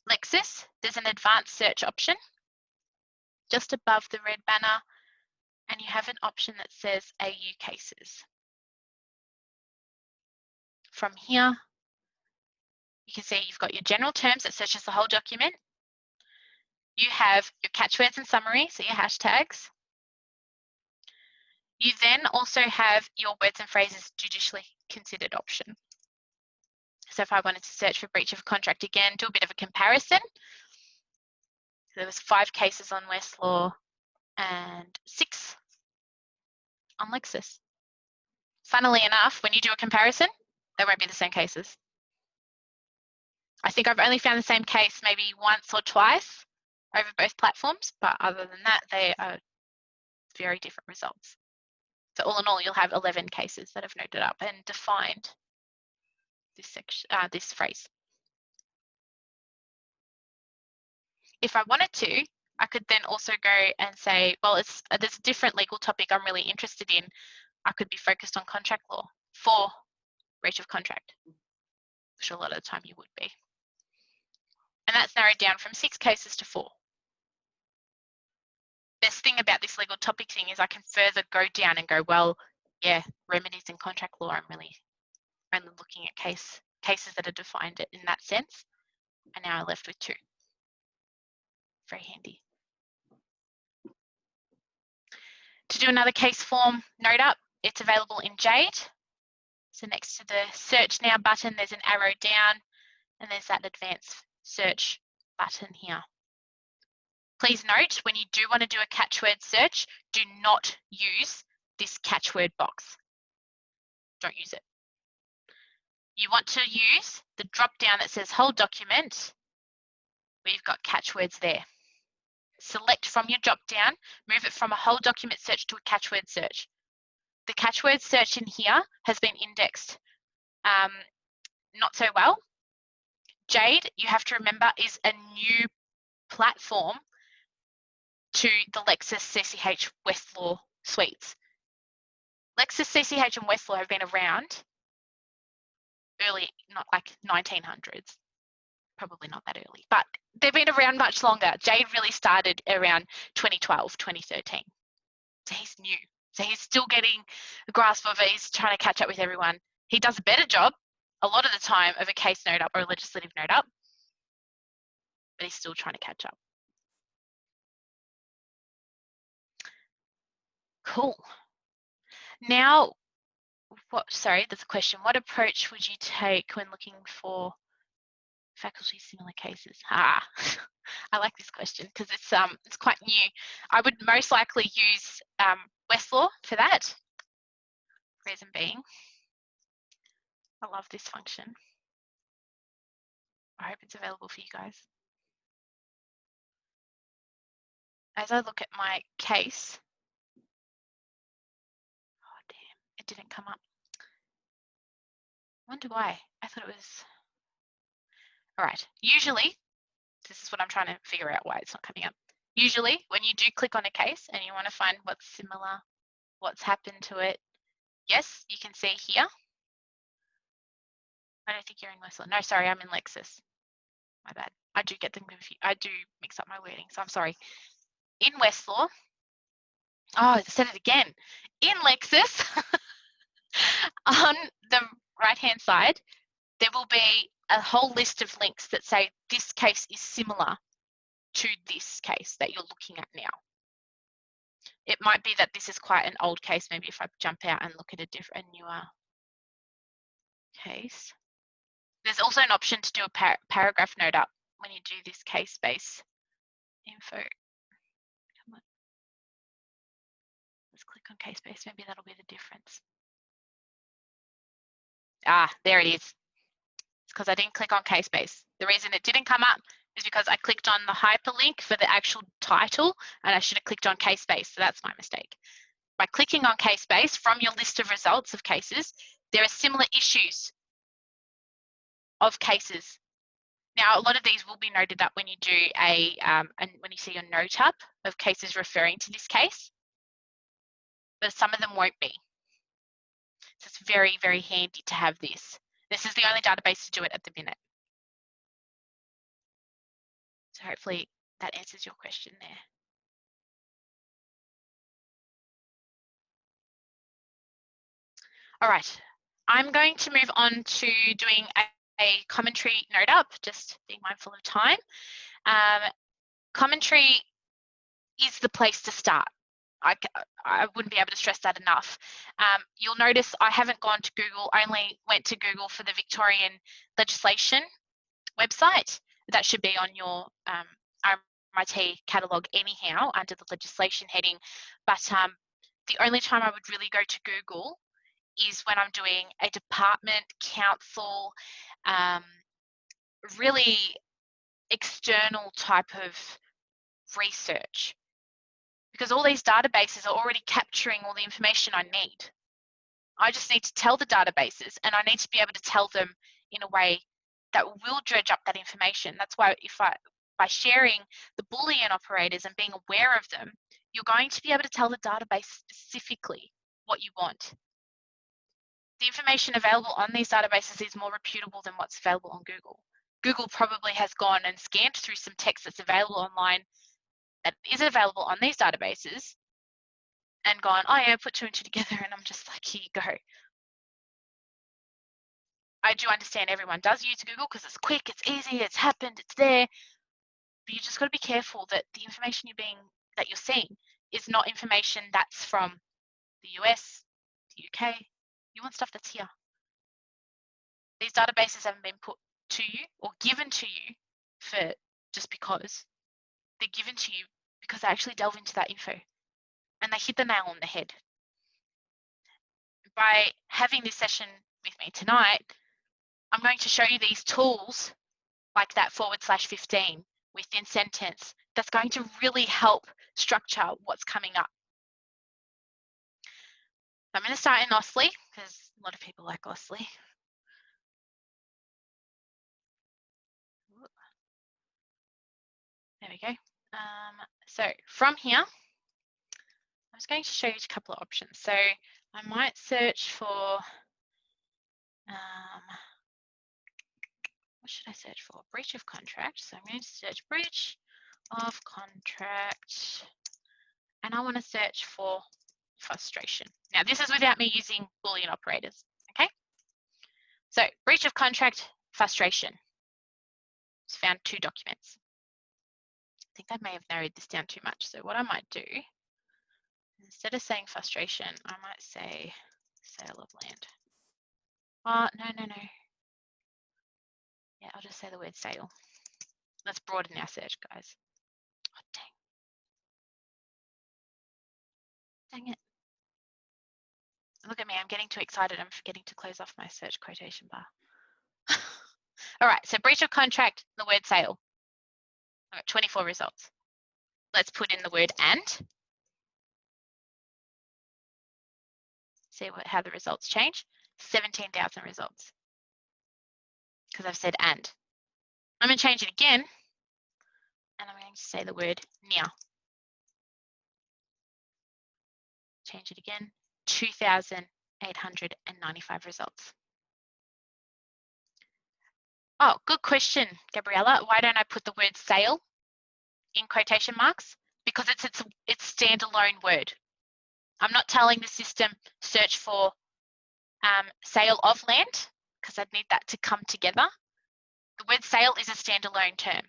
Lexis, there's an advanced search option just above the red banner, and you have an option that says AU cases. From here, you can see you've got your general terms that searches the whole document. You have your catchwords and summary, so your hashtags. You then also have your words and phrases judicially considered option. So if I wanted to search for breach of contract again, do a bit of a comparison. So there was 5 cases on Westlaw and 6 on Lexis. Funnily enough, when you do a comparison, they won't be the same cases. I think I've only found the same case maybe once or twice over both platforms, but other than that, they are very different results. So all in all, you'll have 11 cases that have noted up and defined this section, this phrase. If I wanted to, I could then also go and say, well, there's a different legal topic I'm really interested in. I could be focused on contract law for breach of contract, which a lot of the time you would be. And that's narrowed down from 6 cases to 4. Best thing about this legal topic thing is I can further go down and go, well, yeah, remedies in contract law, I'm really only looking at cases that are defined in that sense. And now I'm left with 2. Very handy. To do another case form note up, it's available in Jade. So next to the search now button, there's an arrow down and there's that advanced search button here. Please note, when you do want to do a catchword search, do not use this catchword box. Don't use it. You want to use the drop down that says whole document, where you've got catchwords there. Select from your drop down, move it from a whole document search to a catchword search. The catchword search in here has been indexed not so well. Jade, you have to remember, is a new platform to the Lexis CCH Westlaw suites. Lexis CCH and Westlaw have been around early, not like 1900s, probably not that early, but they've been around much longer. Jade really started around 2012, 2013. So he's new. So he's still getting a grasp of it. He's trying to catch up with everyone. He does a better job a lot of the time of a case note up or a legislative note up, but he's still trying to catch up. Cool. Now, there's a question. What approach would you take when looking for faculty similar cases? I like this question because it's quite new. I would most likely use Westlaw for that. Reason being, I love this function. I hope it's available for you guys. As I look at my case, oh damn, it didn't come up. I wonder why. I thought it was. All right, usually, this is what I'm trying to figure out why it's not coming up. Usually, when you do click on a case and you want to find what's similar, what's happened to it, yes, you can see here. I don't think you're in Westlaw. No, sorry, I'm in Lexis. My bad. I do get them confused. I do mix up my wording, so I'm sorry. In Westlaw, oh, I said it again. In Lexis, on the right-hand side, there will be a whole list of links that say this case is similar to this case that you're looking at now. It might be that this is quite an old case. Maybe if I jump out and look at a newer case. There's also an option to do a paragraph note up when you do this case-based info. Come on. CaseBase. Maybe that'll be the difference. Ah, there it is. It's because I didn't click on CaseBase. The reason it didn't come up is because I clicked on the hyperlink for the actual title, and I should have clicked on CaseBase, so that's my mistake. By clicking on CaseBase from your list of results of cases, there are similar issues of cases. Now, a lot of these will be noted up when you do and when you see your note up of cases referring to this case, but some of them won't be. So it's very, very handy to have this. This is the only database to do it at the minute. So hopefully that answers your question there. All right, I'm going to move on to doing a commentary note up, just being mindful of time. Commentary is the place to start. I wouldn't be able to stress that enough. You'll notice I haven't gone to Google, I only went to Google for the Victorian legislation website. That should be on your RMIT catalogue anyhow under the legislation heading. But the only time I would really go to Google is when I'm doing a department, council, really external type of research. Because all these databases are already capturing all the information I need. I just need to tell the databases, and I need to be able to tell them in a way that will dredge up that information. That's why by sharing the Boolean operators and being aware of them, you're going to be able to tell the database specifically what you want. The information available on these databases is more reputable than what's available on Google. Google probably has gone and scanned through some text that's available online that is available on these databases and gone, oh yeah, put two and two together, and I'm just like, here you go. I do understand everyone does use Google because it's quick, it's easy, it's happened, it's there, but you just got to be careful that the information that you're seeing is not information that's from the US, the UK. You want stuff that's here. These databases haven't been put to you or given to you for just because. They're given to you because they actually delve into that info and they hit the nail on the head. By having this session with me tonight, I'm going to show you these tools like that /15 within sentence that's going to really help structure what's coming up. I'm going to start in Ostley because a lot of people like Ostley. There we go. So from here, I was going to show you a couple of options. So I might search for, what should I search for? Breach of contract. So I'm going to search breach of contract, and I want to search for frustration. Now this is without me using Boolean operators, okay? So breach of contract, frustration. It's found 2 documents. I think I may have narrowed this down too much. So what I might do, instead of saying frustration, I might say sale of land. Oh, no. Yeah, I'll just say the word sale. Let's broaden our search, guys. Oh, dang it. Look at me, I'm getting too excited. I'm forgetting to close off my search quotation bar. All right, so breach of contract, the word sale. I've got 24 results. Let's put in the word and. See how the results change. 17,000 results. Because I've said and. I'm going to change it again. And I'm going to say the word near. Change it again. 2,895 results. Oh, good question, Gabriella. Why don't I put the word sale in quotation marks? Because it's standalone word. I'm not telling the system search for sale of land because I'd need that to come together. The word sale is a standalone term.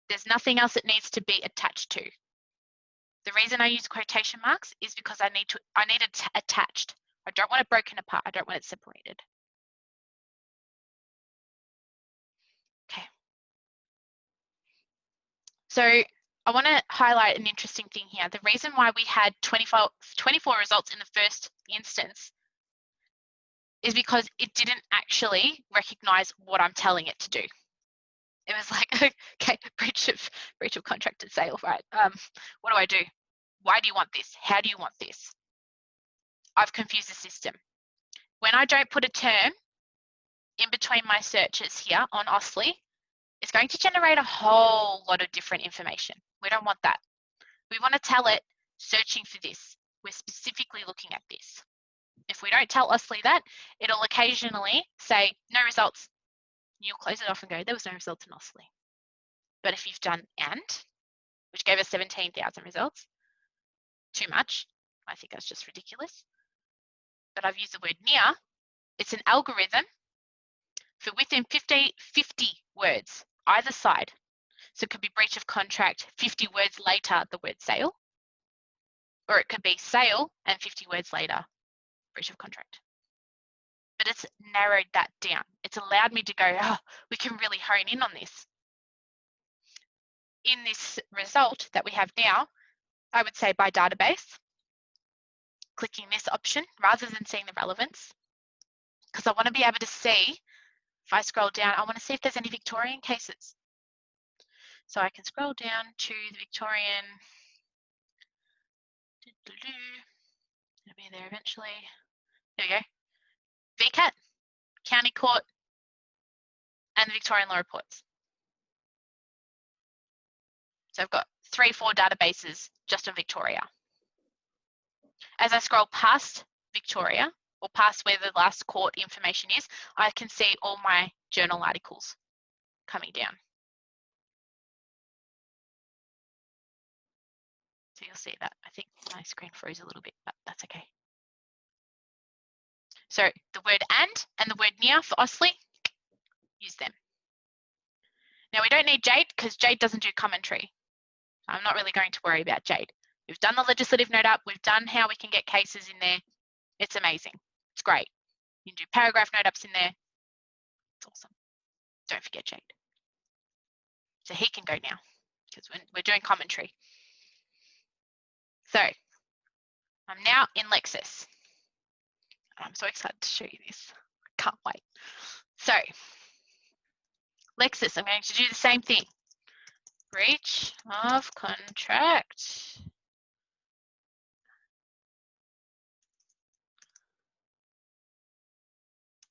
There's nothing else it needs to be attached to. The reason I use quotation marks is because I need it attached. I don't want it broken apart. I don't want it separated. Okay. So I want to highlight an interesting thing here. The reason why we had 24 results in the first instance is because it didn't actually recognize what I'm telling it to do. It was like, okay, breach of contract and sale, right? What do I do? Why do you want this? How do you want this? I've confused the system. When I don't put a term in between my searches here on OSLI, it's going to generate a whole lot of different information. We don't want that. We want to tell it, searching for this. We're specifically looking at this. If we don't tell OSLI that, it'll occasionally say, no results. You'll close it off and go, there was no results in OSLI. But if you've done AND, which gave us 17,000 results, too much. I think that's just ridiculous. But I've used the word near. It's an algorithm for within 50 words, either side. So it could be breach of contract, 50 words later, the word sale. Or it could be sale and 50 words later, breach of contract. But it's narrowed that down. It's allowed me to go, oh, we can really hone in on this. In this result that we have now, I would say by database, clicking this option rather than seeing the relevance, because I want to be able to see, if I scroll down, I want to see if there's any Victorian cases. So I can scroll down to the Victorian, it'll be there eventually. There we go. VCAT, County Court, and the Victorian Law Reports. So I've got 3-4 databases just on Victoria. As I scroll past Victoria, or past where the last court information is, I can see all my journal articles coming down. So you'll see that. I think my screen froze a little bit, but that's okay. So the word and the word near for OSLI, use them. Now we don't need Jade because Jade doesn't do commentary. I'm not really going to worry about Jade. We've done the legislative note up. We've done how we can get cases in there. It's amazing. It's great. You can do paragraph note ups in there. It's awesome. Don't forget Jade. So he can go now because we're doing commentary. So I'm now in Lexis. I'm so excited to show you this. Can't wait. So Lexis, I'm going to do the same thing. Breach of contract.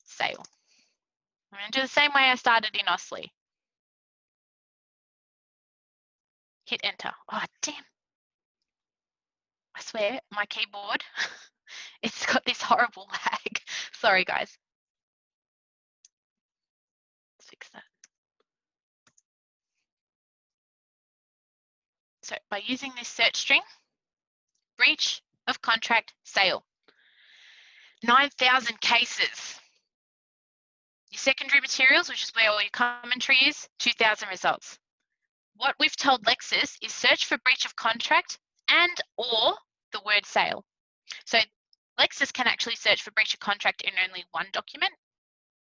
Sale. I'm going to do the same way I started in OSLI. Hit enter. Oh, damn. I swear, my keyboard, it's got this horrible lag. Sorry, guys. Let's fix that. So by using this search string, breach of contract sale, 9,000 cases. Your secondary materials, which is where all your commentary is, 2,000 results. What we've told Lexis is search for breach of contract and or the word sale. So Lexis can actually search for breach of contract in only one document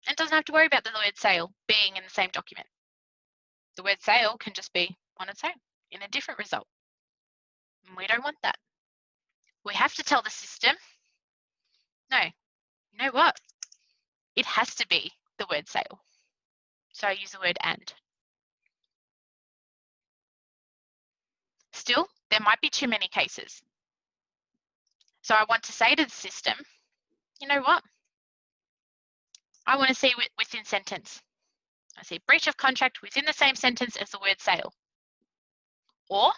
and doesn't have to worry about the word sale being in the same document. The word sale can just be on its own in a different result. And we don't want that. We have to tell the system, no, you know what? It has to be the word sale. So I use the word and. Still, there might be too many cases. So I want to say to the system, you know what? I want to see within sentence. I see breach of contract within the same sentence as the word sale. Or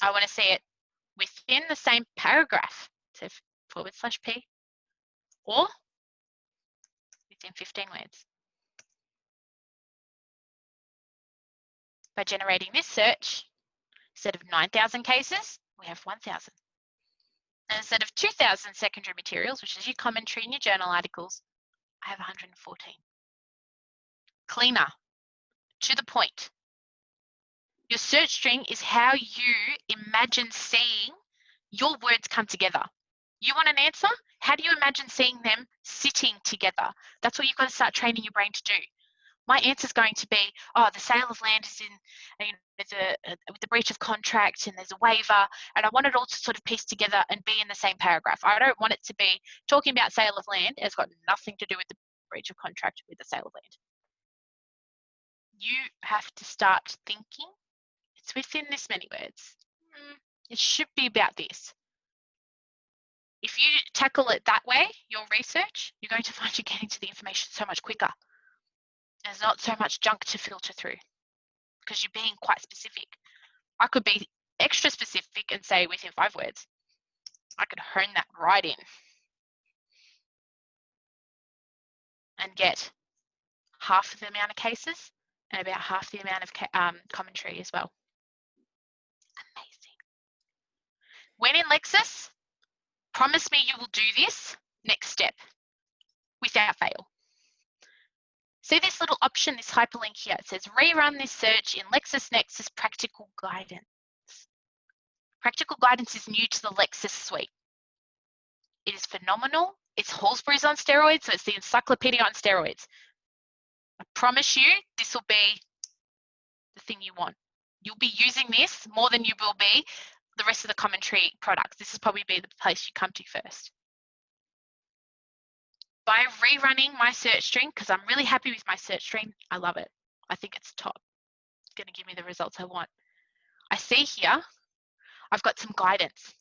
I want to see it within the same paragraph. So /P. Or within 15 words. By generating this search, instead of 9,000 cases, we have 1,000. And instead of 2,000 secondary materials, which is your commentary and your journal articles, I have 114. Cleaner, to the point. Your search string is how you imagine seeing your words come together. You want an answer? How do you imagine seeing them sitting together? That's what you've got to start training your brain to do. My answer is going to be, oh, the sale of land is in, there's with the breach of contract and there's a waiver, and I want it all to sort of piece together and be in the same paragraph. I don't want it to be talking about sale of land. It's got nothing to do with the breach of contract with the sale of land. You have to start thinking, it's within this many words. It should be about this. If you tackle it that way, your research, you're going to find you're getting to the information so much quicker. There's not so much junk to filter through because you're being quite specific. I could be extra specific and say within 5 words. I could hone that right in and get half the amount of cases and about half the amount of commentary as well. Amazing. When in Lexis, promise me you will do this next step without fail. See this little option, this hyperlink here. It says rerun this search in LexisNexis Practical Guidance. Practical Guidance is new to the Lexis suite. It is phenomenal. It's Halsbury's on steroids, so it's the encyclopedia on steroids. I promise you, this will be the thing you want. You'll be using this more than you will be the rest of the commentary products. This will probably be the place you come to first. By rerunning my search string, because I'm really happy with my search string, I love it. I think it's top. It's going to give me the results I want. I see here, I've got some guidance.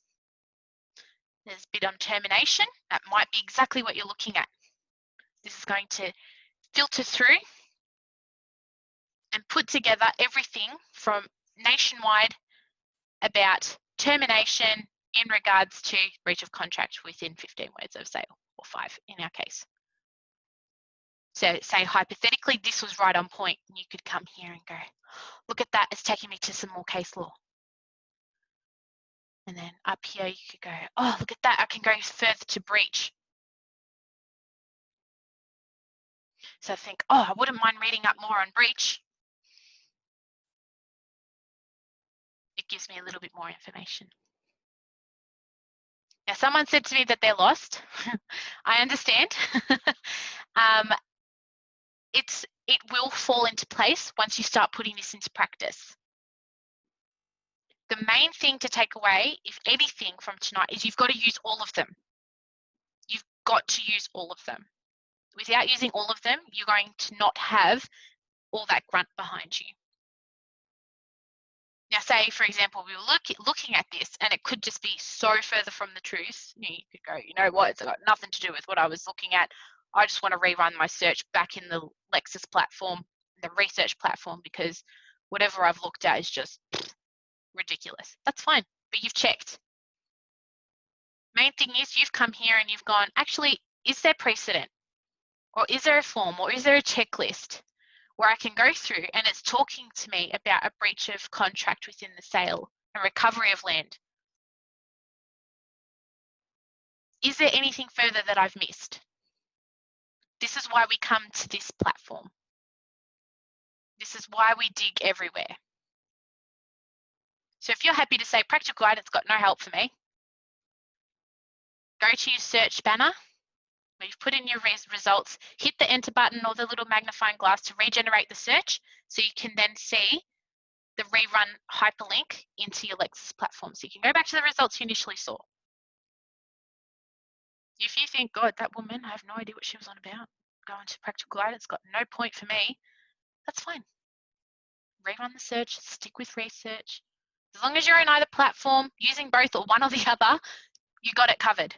There's a bit on termination. That might be exactly what you're looking at. This is going to filter through and put together everything from nationwide about termination in regards to breach of contract within 15 words of sale, or 5 in our case. So say hypothetically, this was right on point, and you could come here and go, look at that, it's taking me to some more case law. And then up here, you could go, oh, look at that, I can go further to breach. So think, oh, I wouldn't mind reading up more on breach. It gives me a little bit more information. Now, someone said to me that they're lost. I understand. It will fall into place once you start putting this into practice. The main thing to take away, if anything, from tonight is you've got to use all of them. You've got to use all of them. Without using all of them, you're going to not have all that grunt behind you. Now, say, for example, we were looking at this and it could just be so further from the truth. You could go, you know what, it's got nothing to do with what I was looking at. I just want to rerun my search back in the Lexis platform, the research platform, because whatever I've looked at is just ridiculous. That's fine, but you've checked. Main thing is you've come here and you've gone, actually, is there precedent? Or is there a form? Or is there a checklist where I can go through and it's talking to me about a breach of contract within the sale and recovery of land? Is there anything further that I've missed? This is why we come to this platform. This is why we dig everywhere. So if you're happy to say practical guidance got no help for me, go to your search banner, where you've put in your results, hit the enter button or the little magnifying glass to regenerate the search so you can then see the rerun hyperlink into your Lexis platform. So you can go back to the results you initially saw. If you think, God, that woman, I have no idea what she was on about, going to practical guidance, got no point for me, that's fine. Rerun the search, stick with research. As long as you're in either platform, using both or one or the other, you got it covered.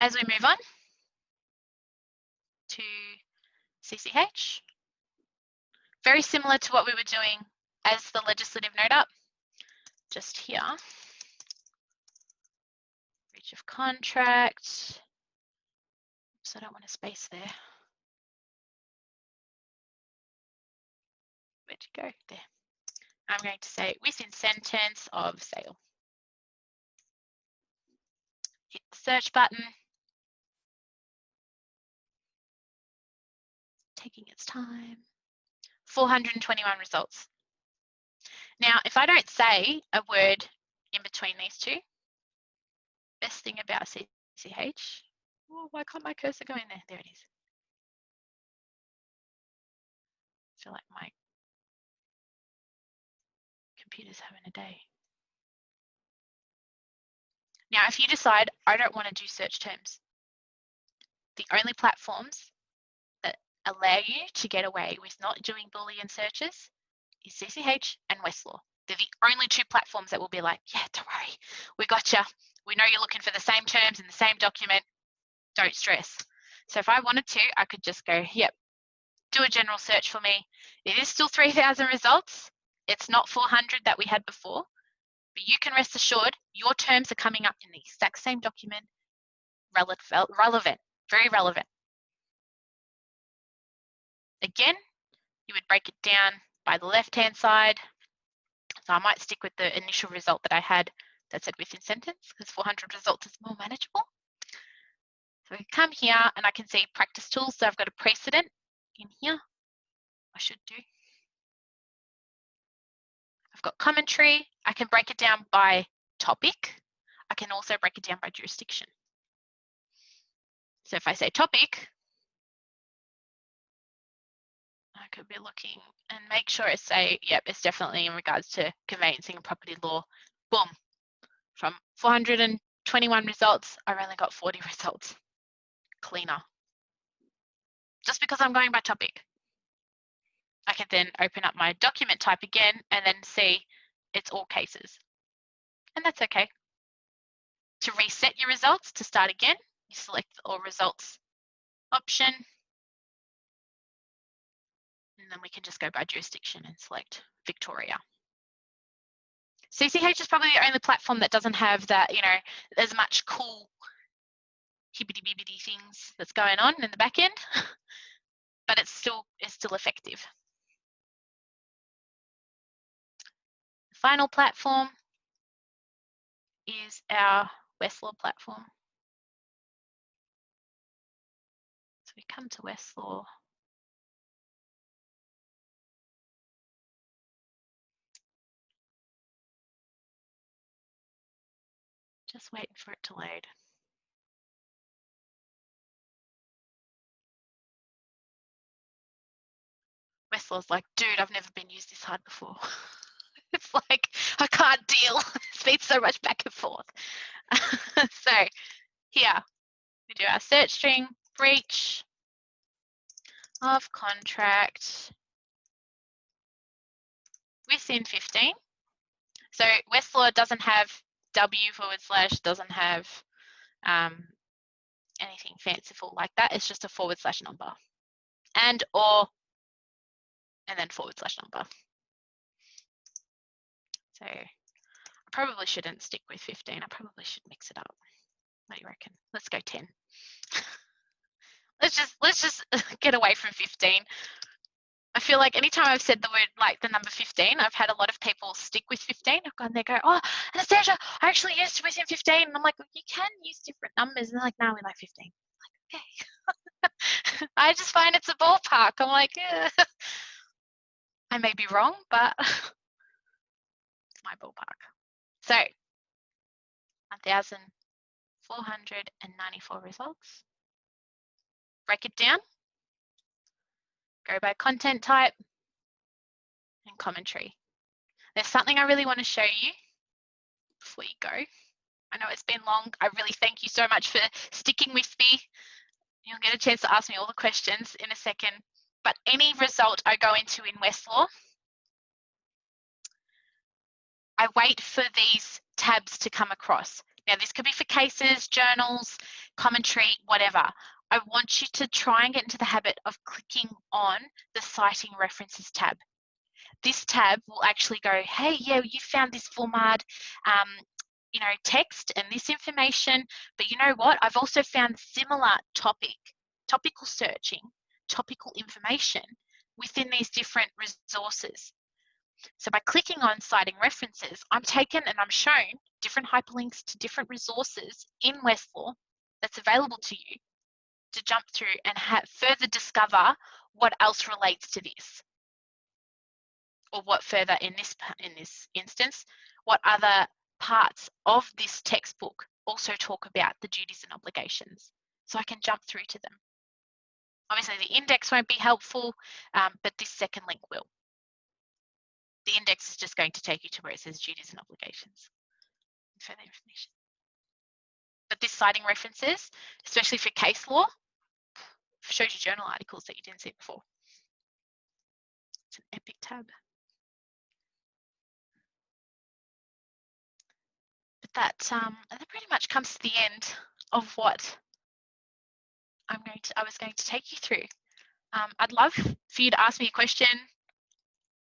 As we move on to CCH, very similar to what we were doing as the legislative note up, just here. Breach of contract. So I don't want a space there. Where'd you go? There. I'm going to say within sentence of sale. Hit the search button. Taking its time. 421 results. Now, if I don't say a word in between these two, best thing about CCH Oh, why can't my cursor go in there? There it is. I feel like my computer's having a day. Now, if you decide, I don't want to do search terms, the only platforms that allow you to get away with not doing Boolean searches is CCH and Westlaw. They're the only two platforms that will be like, yeah, don't worry, we got you. We know you're looking for the same terms in the same document. Don't stress. So if I wanted to, I could just go, yep, do a general search for me. It is still 3,000 results. It's not 400 that we had before, but you can rest assured your terms are coming up in the exact same document, relevant, very relevant. Again, you would break it down by the left-hand side. So I might stick with the initial result that I had that said within sentence, because 400 results is more manageable. So I come here and I can see practice tools. So I've got a precedent in here. I should do. I've got commentary. I can break it down by topic. I can also break it down by jurisdiction. So if I say topic, I could be looking and make sure it say, yep, it's definitely in regards to conveyancing and property law. Boom. From 421 results, I've only got 40 results. Cleaner. Just because I'm going by topic. I can then open up my document type again and then see it's all cases. And that's okay. To reset your results, to start again, you select the all results option. And then we can just go by jurisdiction and select Victoria. CCH is probably the only platform that doesn't have that, you know, there's much cool hibbity-bibbity things that's going on in the back end, but it's still effective. The final platform is our Westlaw platform. So we come to Westlaw. Just waiting for it to load. Westlaw's like, dude, I've never been used this hard before. It's like, I can't deal. It's been so much back and forth. So here, we do our search string, breach of contract within 15. So Westlaw doesn't have W// doesn't have anything fanciful like that. It's just a / number and or and then / number. So I probably shouldn't stick with 15. I probably should mix it up. What do you reckon? Let's go 10. Let's just get away from 15. I feel like anytime I've said the word, like the number 15, I've had a lot of people stick with 15. I've gone, they go, oh, Anastasia, I actually used within 15. And I'm like, well, you can use different numbers. And they're like, no, we like 15. I'm like, okay. I just find it's a ballpark. I'm like, yeah. I may be wrong, but it's my ballpark. So 1,494 results. Break it down. Go by content type and commentary. There's something I really want to show you before you go. I know it's been long. I really thank you so much for sticking with me. You'll get a chance to ask me all the questions in a second. But any result I go into in Westlaw, I wait for these tabs to come across. Now, this could be for cases, journals, commentary, whatever. I want you to try and get into the habit of clicking on the Citing References tab. This tab will actually go, hey, yeah, you found this format, you know, text and this information, but you know what? I've also found similar topical searching, topical information within these different resources. So by clicking on Citing References, I'm taken and I'm shown different hyperlinks to different resources in Westlaw that's available to you to jump through and further discover what else relates to this. Or what further in this instance, what other parts of this textbook also talk about the duties and obligations. so I can jump through to them. Obviously, the index won't be helpful, but this second link will. The index is just going to take you to where it says duties and obligations. Further information. But this citing references, especially for case law, shows you journal articles that you didn't see before. It's an epic tab. But that pretty much comes to the end of what I was going to take you through. I'd love for you to ask me a question.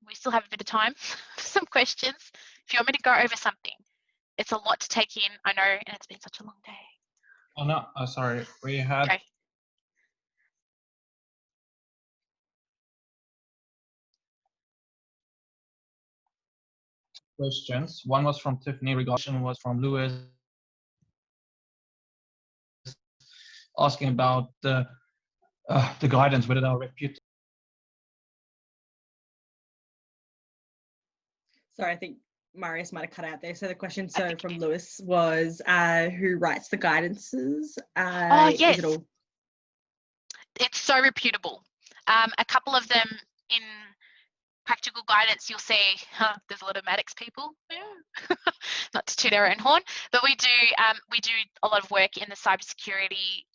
We still have a bit of time for some questions. If you want me to go over something, it's a lot to take in, I know, and it's been such a long day.
Oh no, sorry. We had
Okay.
questions. One was from Tiffany, regarding was from Lewis, asking about the guidance, whether they're reputable.
Sorry, I think Marius might have cut out there. So the question from
he did.
Lewis was, who writes the guidances?
Oh, yes.
Is it all?
It's so reputable. A couple of them in practical guidance, you'll see there's a lot of Maddocks people. Yeah. Not to toot our own horn, but we do a lot of work in the cybersecurity,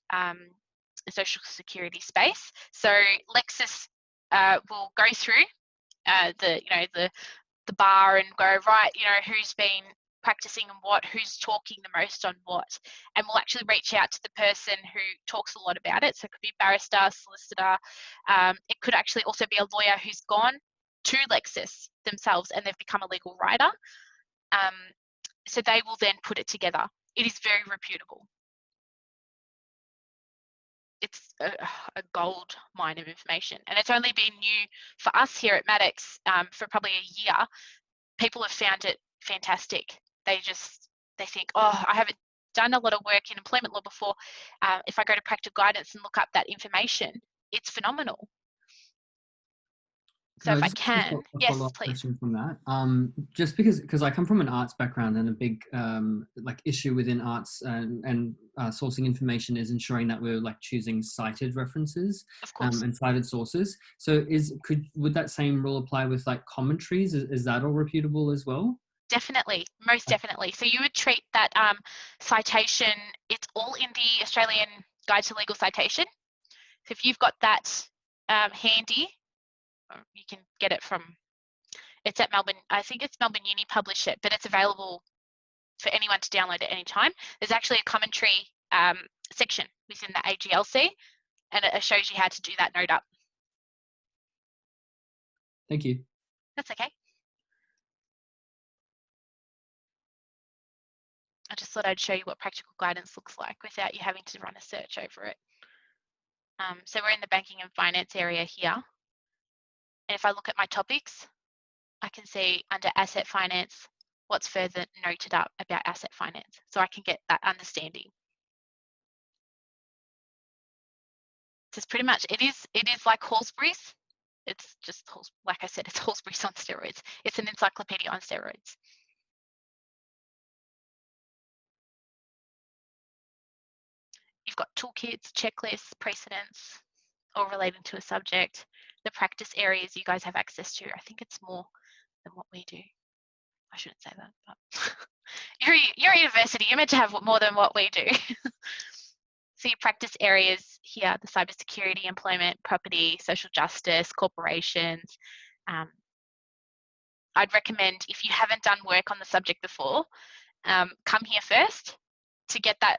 social security space. So Lexis will go through the bar and go, right, who's been practicing and what, who's talking the most on what, and we'll actually reach out to the person who talks a lot about it. So it could be barrister, solicitor, it could actually also be a lawyer who's gone to Lexis themselves and they've become a legal writer. So they will then put it together. It is very reputable. It's a gold mine of information, and it's only been new for us here at Maddocks for probably a year. People have found it fantastic. They think, oh, I haven't done a lot of work in employment law before. If I go to practical guidance and look up that information, it's phenomenal. So if I can, yes, please.
Question from that. Just because I come from an arts background, and a big issue within arts and sourcing information is ensuring that we're choosing cited references and cited sources. So would that same rule apply with commentaries? Is that all reputable as well?
Definitely, most definitely. So you would treat that citation, it's all in the Australian Guide to Legal Citation. So if you've got that handy, you can get it it's at Melbourne, I think it's Melbourne Uni published it, but it's available for anyone to download at any time. There's actually a commentary section within the AGLC, and it shows you how to do that note up.
Thank you.
That's okay. I just thought I'd show you what practical guidance looks like without you having to run a search over it. So we're in the banking and finance area here. And if I look at my topics, I can see under asset finance, what's further noted up about asset finance. So I can get that understanding. So it's pretty much, it is like Halsbury's. It's just, like I said, it's Halsbury's on steroids. It's an encyclopedia on steroids. You've got toolkits, checklists, precedents, all relating to a subject. The practice areas you guys have access to. I think it's more than what we do. I shouldn't say that, but you're a university. You're meant to have more than what we do. So your practice areas here, the cybersecurity, employment, property, social justice, corporations. I'd recommend, if you haven't done work on the subject before, come here first to get that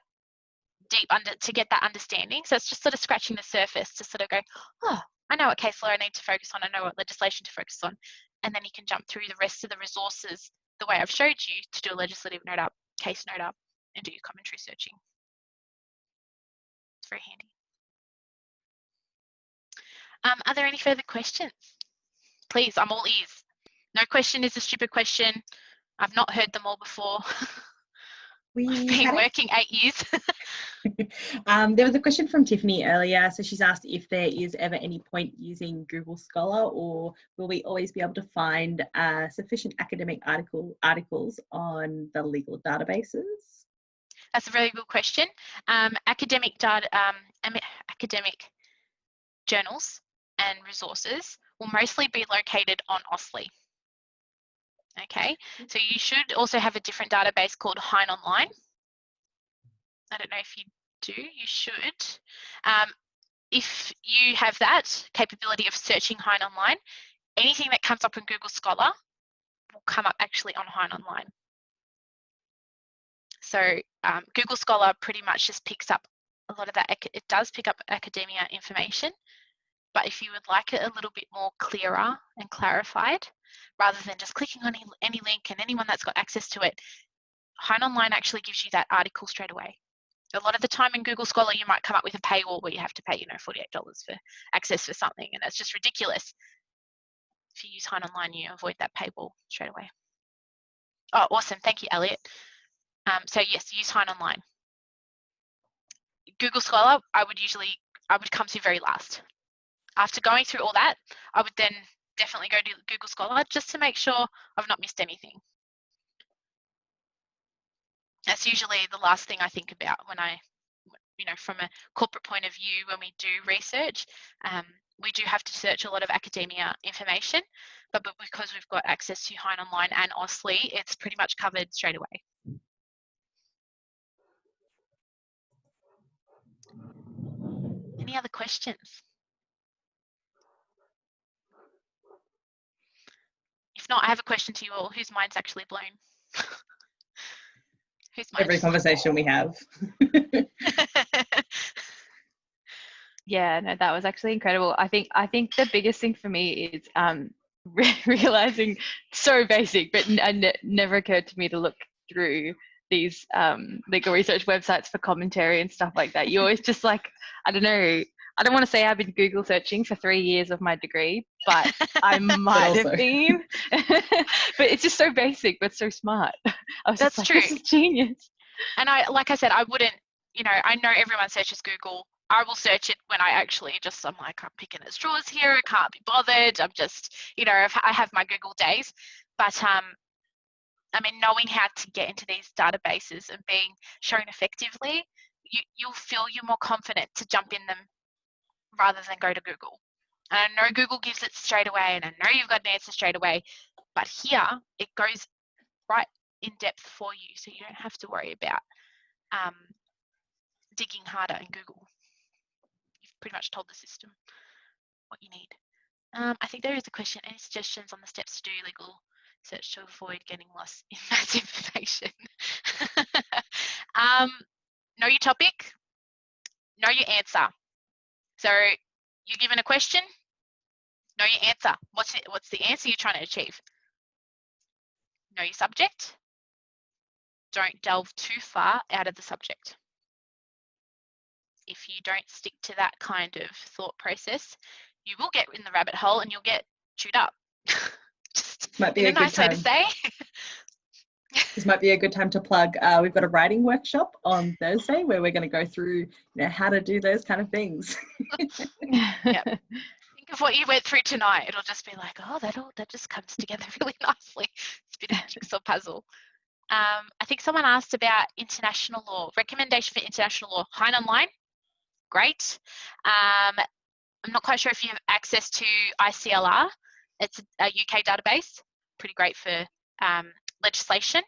understanding. So it's just sort of scratching the surface to sort of go, oh, I know what case law I need to focus on. I know what legislation to focus on. And then you can jump through the rest of the resources the way I've showed you to do a legislative note up, case note up, and do your commentary searching. It's very handy. Are there any further questions? Please, I'm all ears. No question is a stupid question. I've not heard them all before. I've been working 8 years.
There was a question from Tiffany earlier. So she's asked if there is ever any point using Google Scholar, or will we always be able to find sufficient academic articles on the legal databases?
That's a very good question. Academic data, academic journals and resources will mostly be located on OSLI. Okay, so you should also have a different database called Hein Online. I don't know if you do, you should. If you have that capability of searching Hein Online, anything that comes up in Google Scholar will come up actually on Hein Online. So Google Scholar pretty much just picks up a lot of that. It does pick up academia information, but if you would like it a little bit more clearer and clarified, rather than just clicking on any link and anyone that's got access to it, Hein Online actually gives you that article straight away. A lot of the time in Google Scholar, you might come up with a paywall where you have to pay, $48 for access for something, and that's just ridiculous. If you use Hein Online, you avoid that paywall straight away. Oh, awesome. Thank you, Elliot. So yes, use Hein Online. Google Scholar, I would come to very last. After going through all that, I would then definitely go to Google Scholar just to make sure I've not missed anything. That's usually the last thing I think about when I, from a corporate point of view, when we do research, we do have to search a lot of academia information, but because we've got access to Hein Online and OSLI, it's pretty much covered straight away. Any other questions? If not, I have a question to you all. Whose mind's actually blown?
Every conversation we have.
Yeah, no, that was actually incredible. I think the biggest thing for me is realizing, so basic, but never occurred to me to look through these legal research websites for commentary and stuff like that. You always just like, I don't know, I don't want to say I've been Google searching for 3 years of my degree, but I might have been. But it's just so basic, but so smart. I was
That's
just like,
true.
this is genius.
And like I said, I wouldn't, I know everyone searches Google. I will search it when I actually I'm like, I'm picking at straws here. I can't be bothered. I'm just, I have my Google days. But I mean, knowing how to get into these databases and being shown effectively, you'll feel you're more confident to jump in them rather than go to Google. And I know Google gives it straight away, and I know you've got an answer straight away, but here it goes right in depth for you, so you don't have to worry about digging harder in Google. You've pretty much told the system what you need. I think there is a question. Any suggestions on the steps to do legal search to avoid getting lost in mass information? Know your topic, know your answer. So you're given a question, know your answer. What's the answer you're trying to achieve? Know your subject. Don't delve too far out of the subject. If you don't stick to that kind of thought process, you will get in the rabbit hole and you'll get chewed up. Just
might be
a nice way to say.
This might be a good time to plug. We've got a writing workshop on Thursday where we're going to go through how to do those kind of things.
Yep. Think of what you went through tonight. It'll just be like, oh, that just comes together really nicely. It's a bit of a jigsaw puzzle. I think someone asked about international law. Recommendation for international law. Hein Online, great. I'm not quite sure if you have access to ICLR. It's a UK database, pretty great for legislation.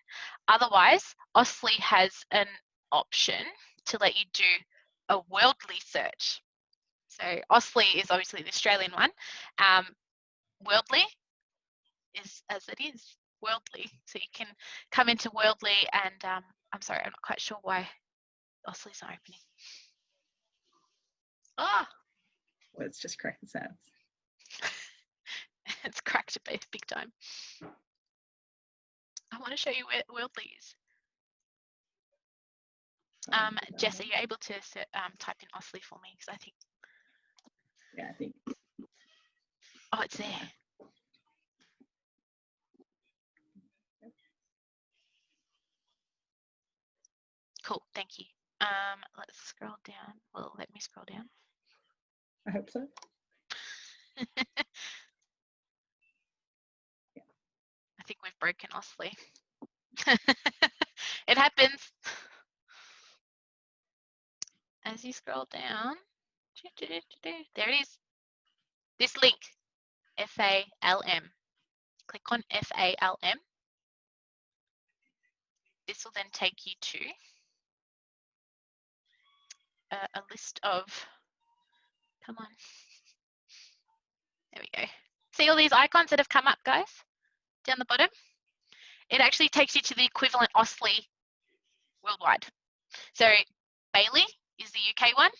Otherwise, OSLI has an option to let you do a worldly search. So OSLI is obviously the Australian one. Worldly is as it is, worldly. So you can come into worldly and I'm sorry, I'm not quite sure why OSLI's not opening. Ah!
Well, it's just cracking sounds.
It's cracked a bit big time. I want to show you where worldly is. Jess, are you able to type in OSLI for me? Because I think.
Yeah, I think.
Oh, it's there. Cool, thank you. Let's scroll down. Well, let me scroll down.
I hope so.
Yeah. I think we've broken OSLI. It happens. as you scroll down, there it is. This link, FALM. Click on FALM. This will then take you to a list of, come on. There we go. See all these icons that have come up, guys, down the bottom? It actually takes you to the equivalent OSCE worldwide. So Bailey is the UK one,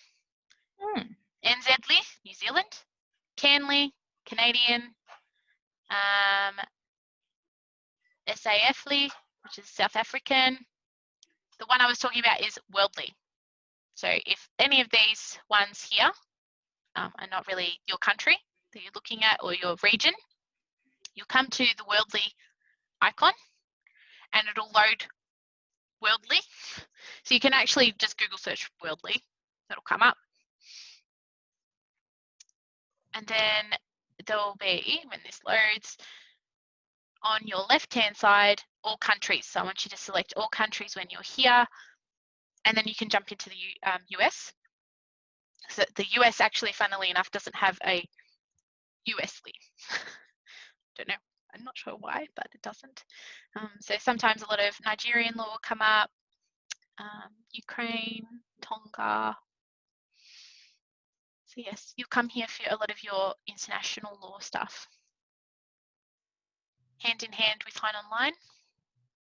NZLI, New Zealand, Canley, Canadian, SAFLI, which is South African. The one I was talking about is Worldly. So if any of these ones here are not really your country that you're looking at or your region, you'll come to the Worldly icon and it'll load Worldly. So you can actually just Google search Worldly, that'll come up. And then there will be, when this loads, on your left-hand side, all countries. So I want you to select all countries when you're here, and then you can jump into the US. So the US actually, funnily enough, doesn't have a USly. Don't know, I'm not sure why, but it doesn't. So sometimes a lot of Nigerian law will come up, Ukraine, Tonga. So yes, you'll come here for a lot of your international law stuff. Hand in hand with Hine Online,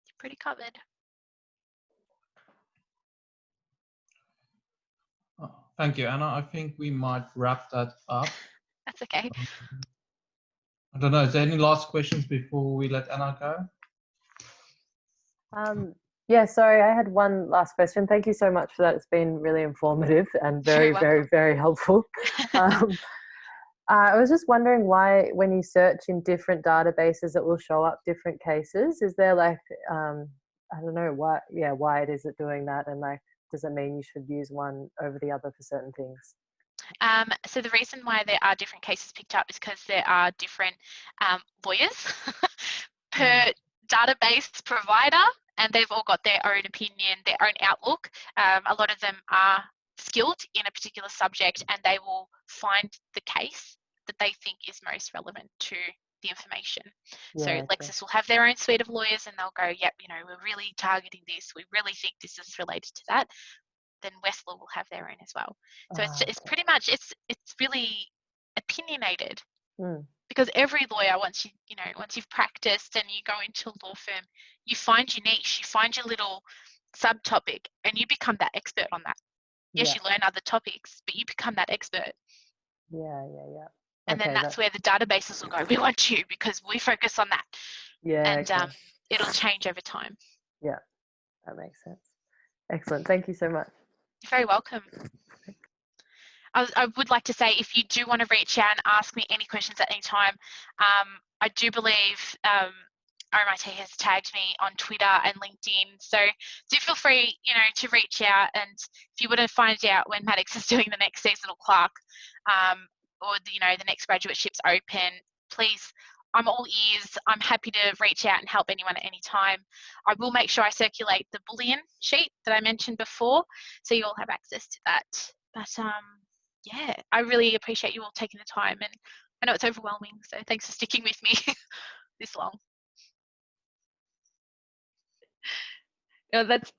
you're pretty covered.
Oh, thank you, Anna. I think we might wrap that up.
That's okay.
I don't know, is there any last questions before we let Anna go?
Yeah, sorry, I had one last question. Thank you so much for that. It's been really informative and very, very, very helpful. I was just wondering why, when you search in different databases, it will show up different cases. Is there like, I don't know why, yeah, why it is it doing that? And like, does it mean you should use one over the other for certain things?
So the reason why there are different cases picked up is because there are different lawyers per database provider, and they've all got their own opinion, their own outlook. A lot of them are skilled in a particular subject, and they will find the case that they think is most relevant to the information. Yeah, so Lexis will have their own suite of lawyers, and they'll go, yep, you know, we're really targeting this, we really think this is related to that. Then Westlaw will have their own as well. So it's pretty much, it's really opinionated. Because every lawyer, once you've practiced and you go into a law firm, you find your niche, you find your little subtopic, and you become that expert on that. Yes, you learn other topics, but you become that expert.
Yeah.
And then that's where the databases will go, we want you because we focus on that.
Yeah.
And it'll change over time.
Yeah, that makes sense. Excellent. Thank you so much.
You're very welcome. I would like to say, if you do want to reach out and ask me any questions at any time, I do believe RMIT has tagged me on Twitter and LinkedIn. So do feel free, to reach out. And if you want to find out when Maddocks is doing the next seasonal clerk, or the next graduateship's open, please, I'm all ears. I'm happy to reach out and help anyone at any time. I will make sure I circulate the bulletin sheet that I mentioned before, so you all have access to that. But yeah, I really appreciate you all taking the time, and I know it's overwhelming, so thanks for sticking with me this long.
That's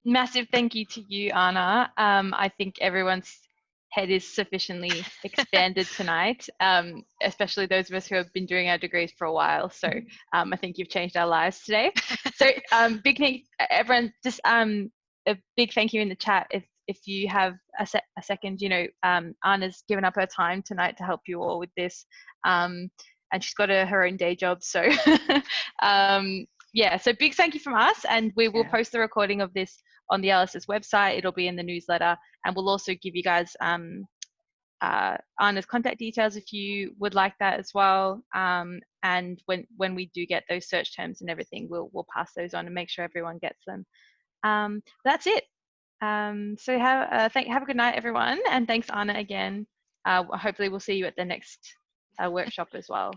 massive thank you to you, Anna. I think everyone's head is sufficiently expanded tonight, especially those of us who have been doing our degrees for a while. So I think you've changed our lives today. So big thank everyone, just a big thank you in the chat. If you have a second, Anna's given up her time tonight to help you all with this, and she's got her own day job. So yeah, so big thank you from us, and we will post the recording of this on the LSS website. It'll be in the newsletter, and we'll also give you guys Anna's contact details if you would like that as well. And when we do get those search terms and everything, we'll pass those on and make sure everyone gets them. That's it. So have a good night, everyone, and thanks, Anna, again. Hopefully we'll see you at the next workshop as well.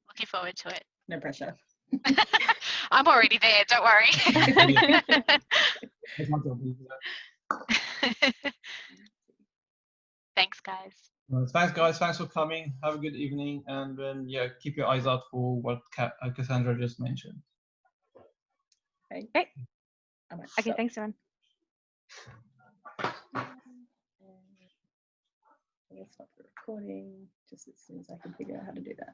Looking forward to it.
No pressure.
I'm already there, don't worry. Thanks, guys.
Thanks, guys. Thanks for coming. Have a good evening, and then yeah, keep your eyes out for what Cassandra just mentioned.
Okay.
Great.
All right,
Okay,
so-
thanks, everyone.
We'll stop the recording just as soon as I can figure out how to do that.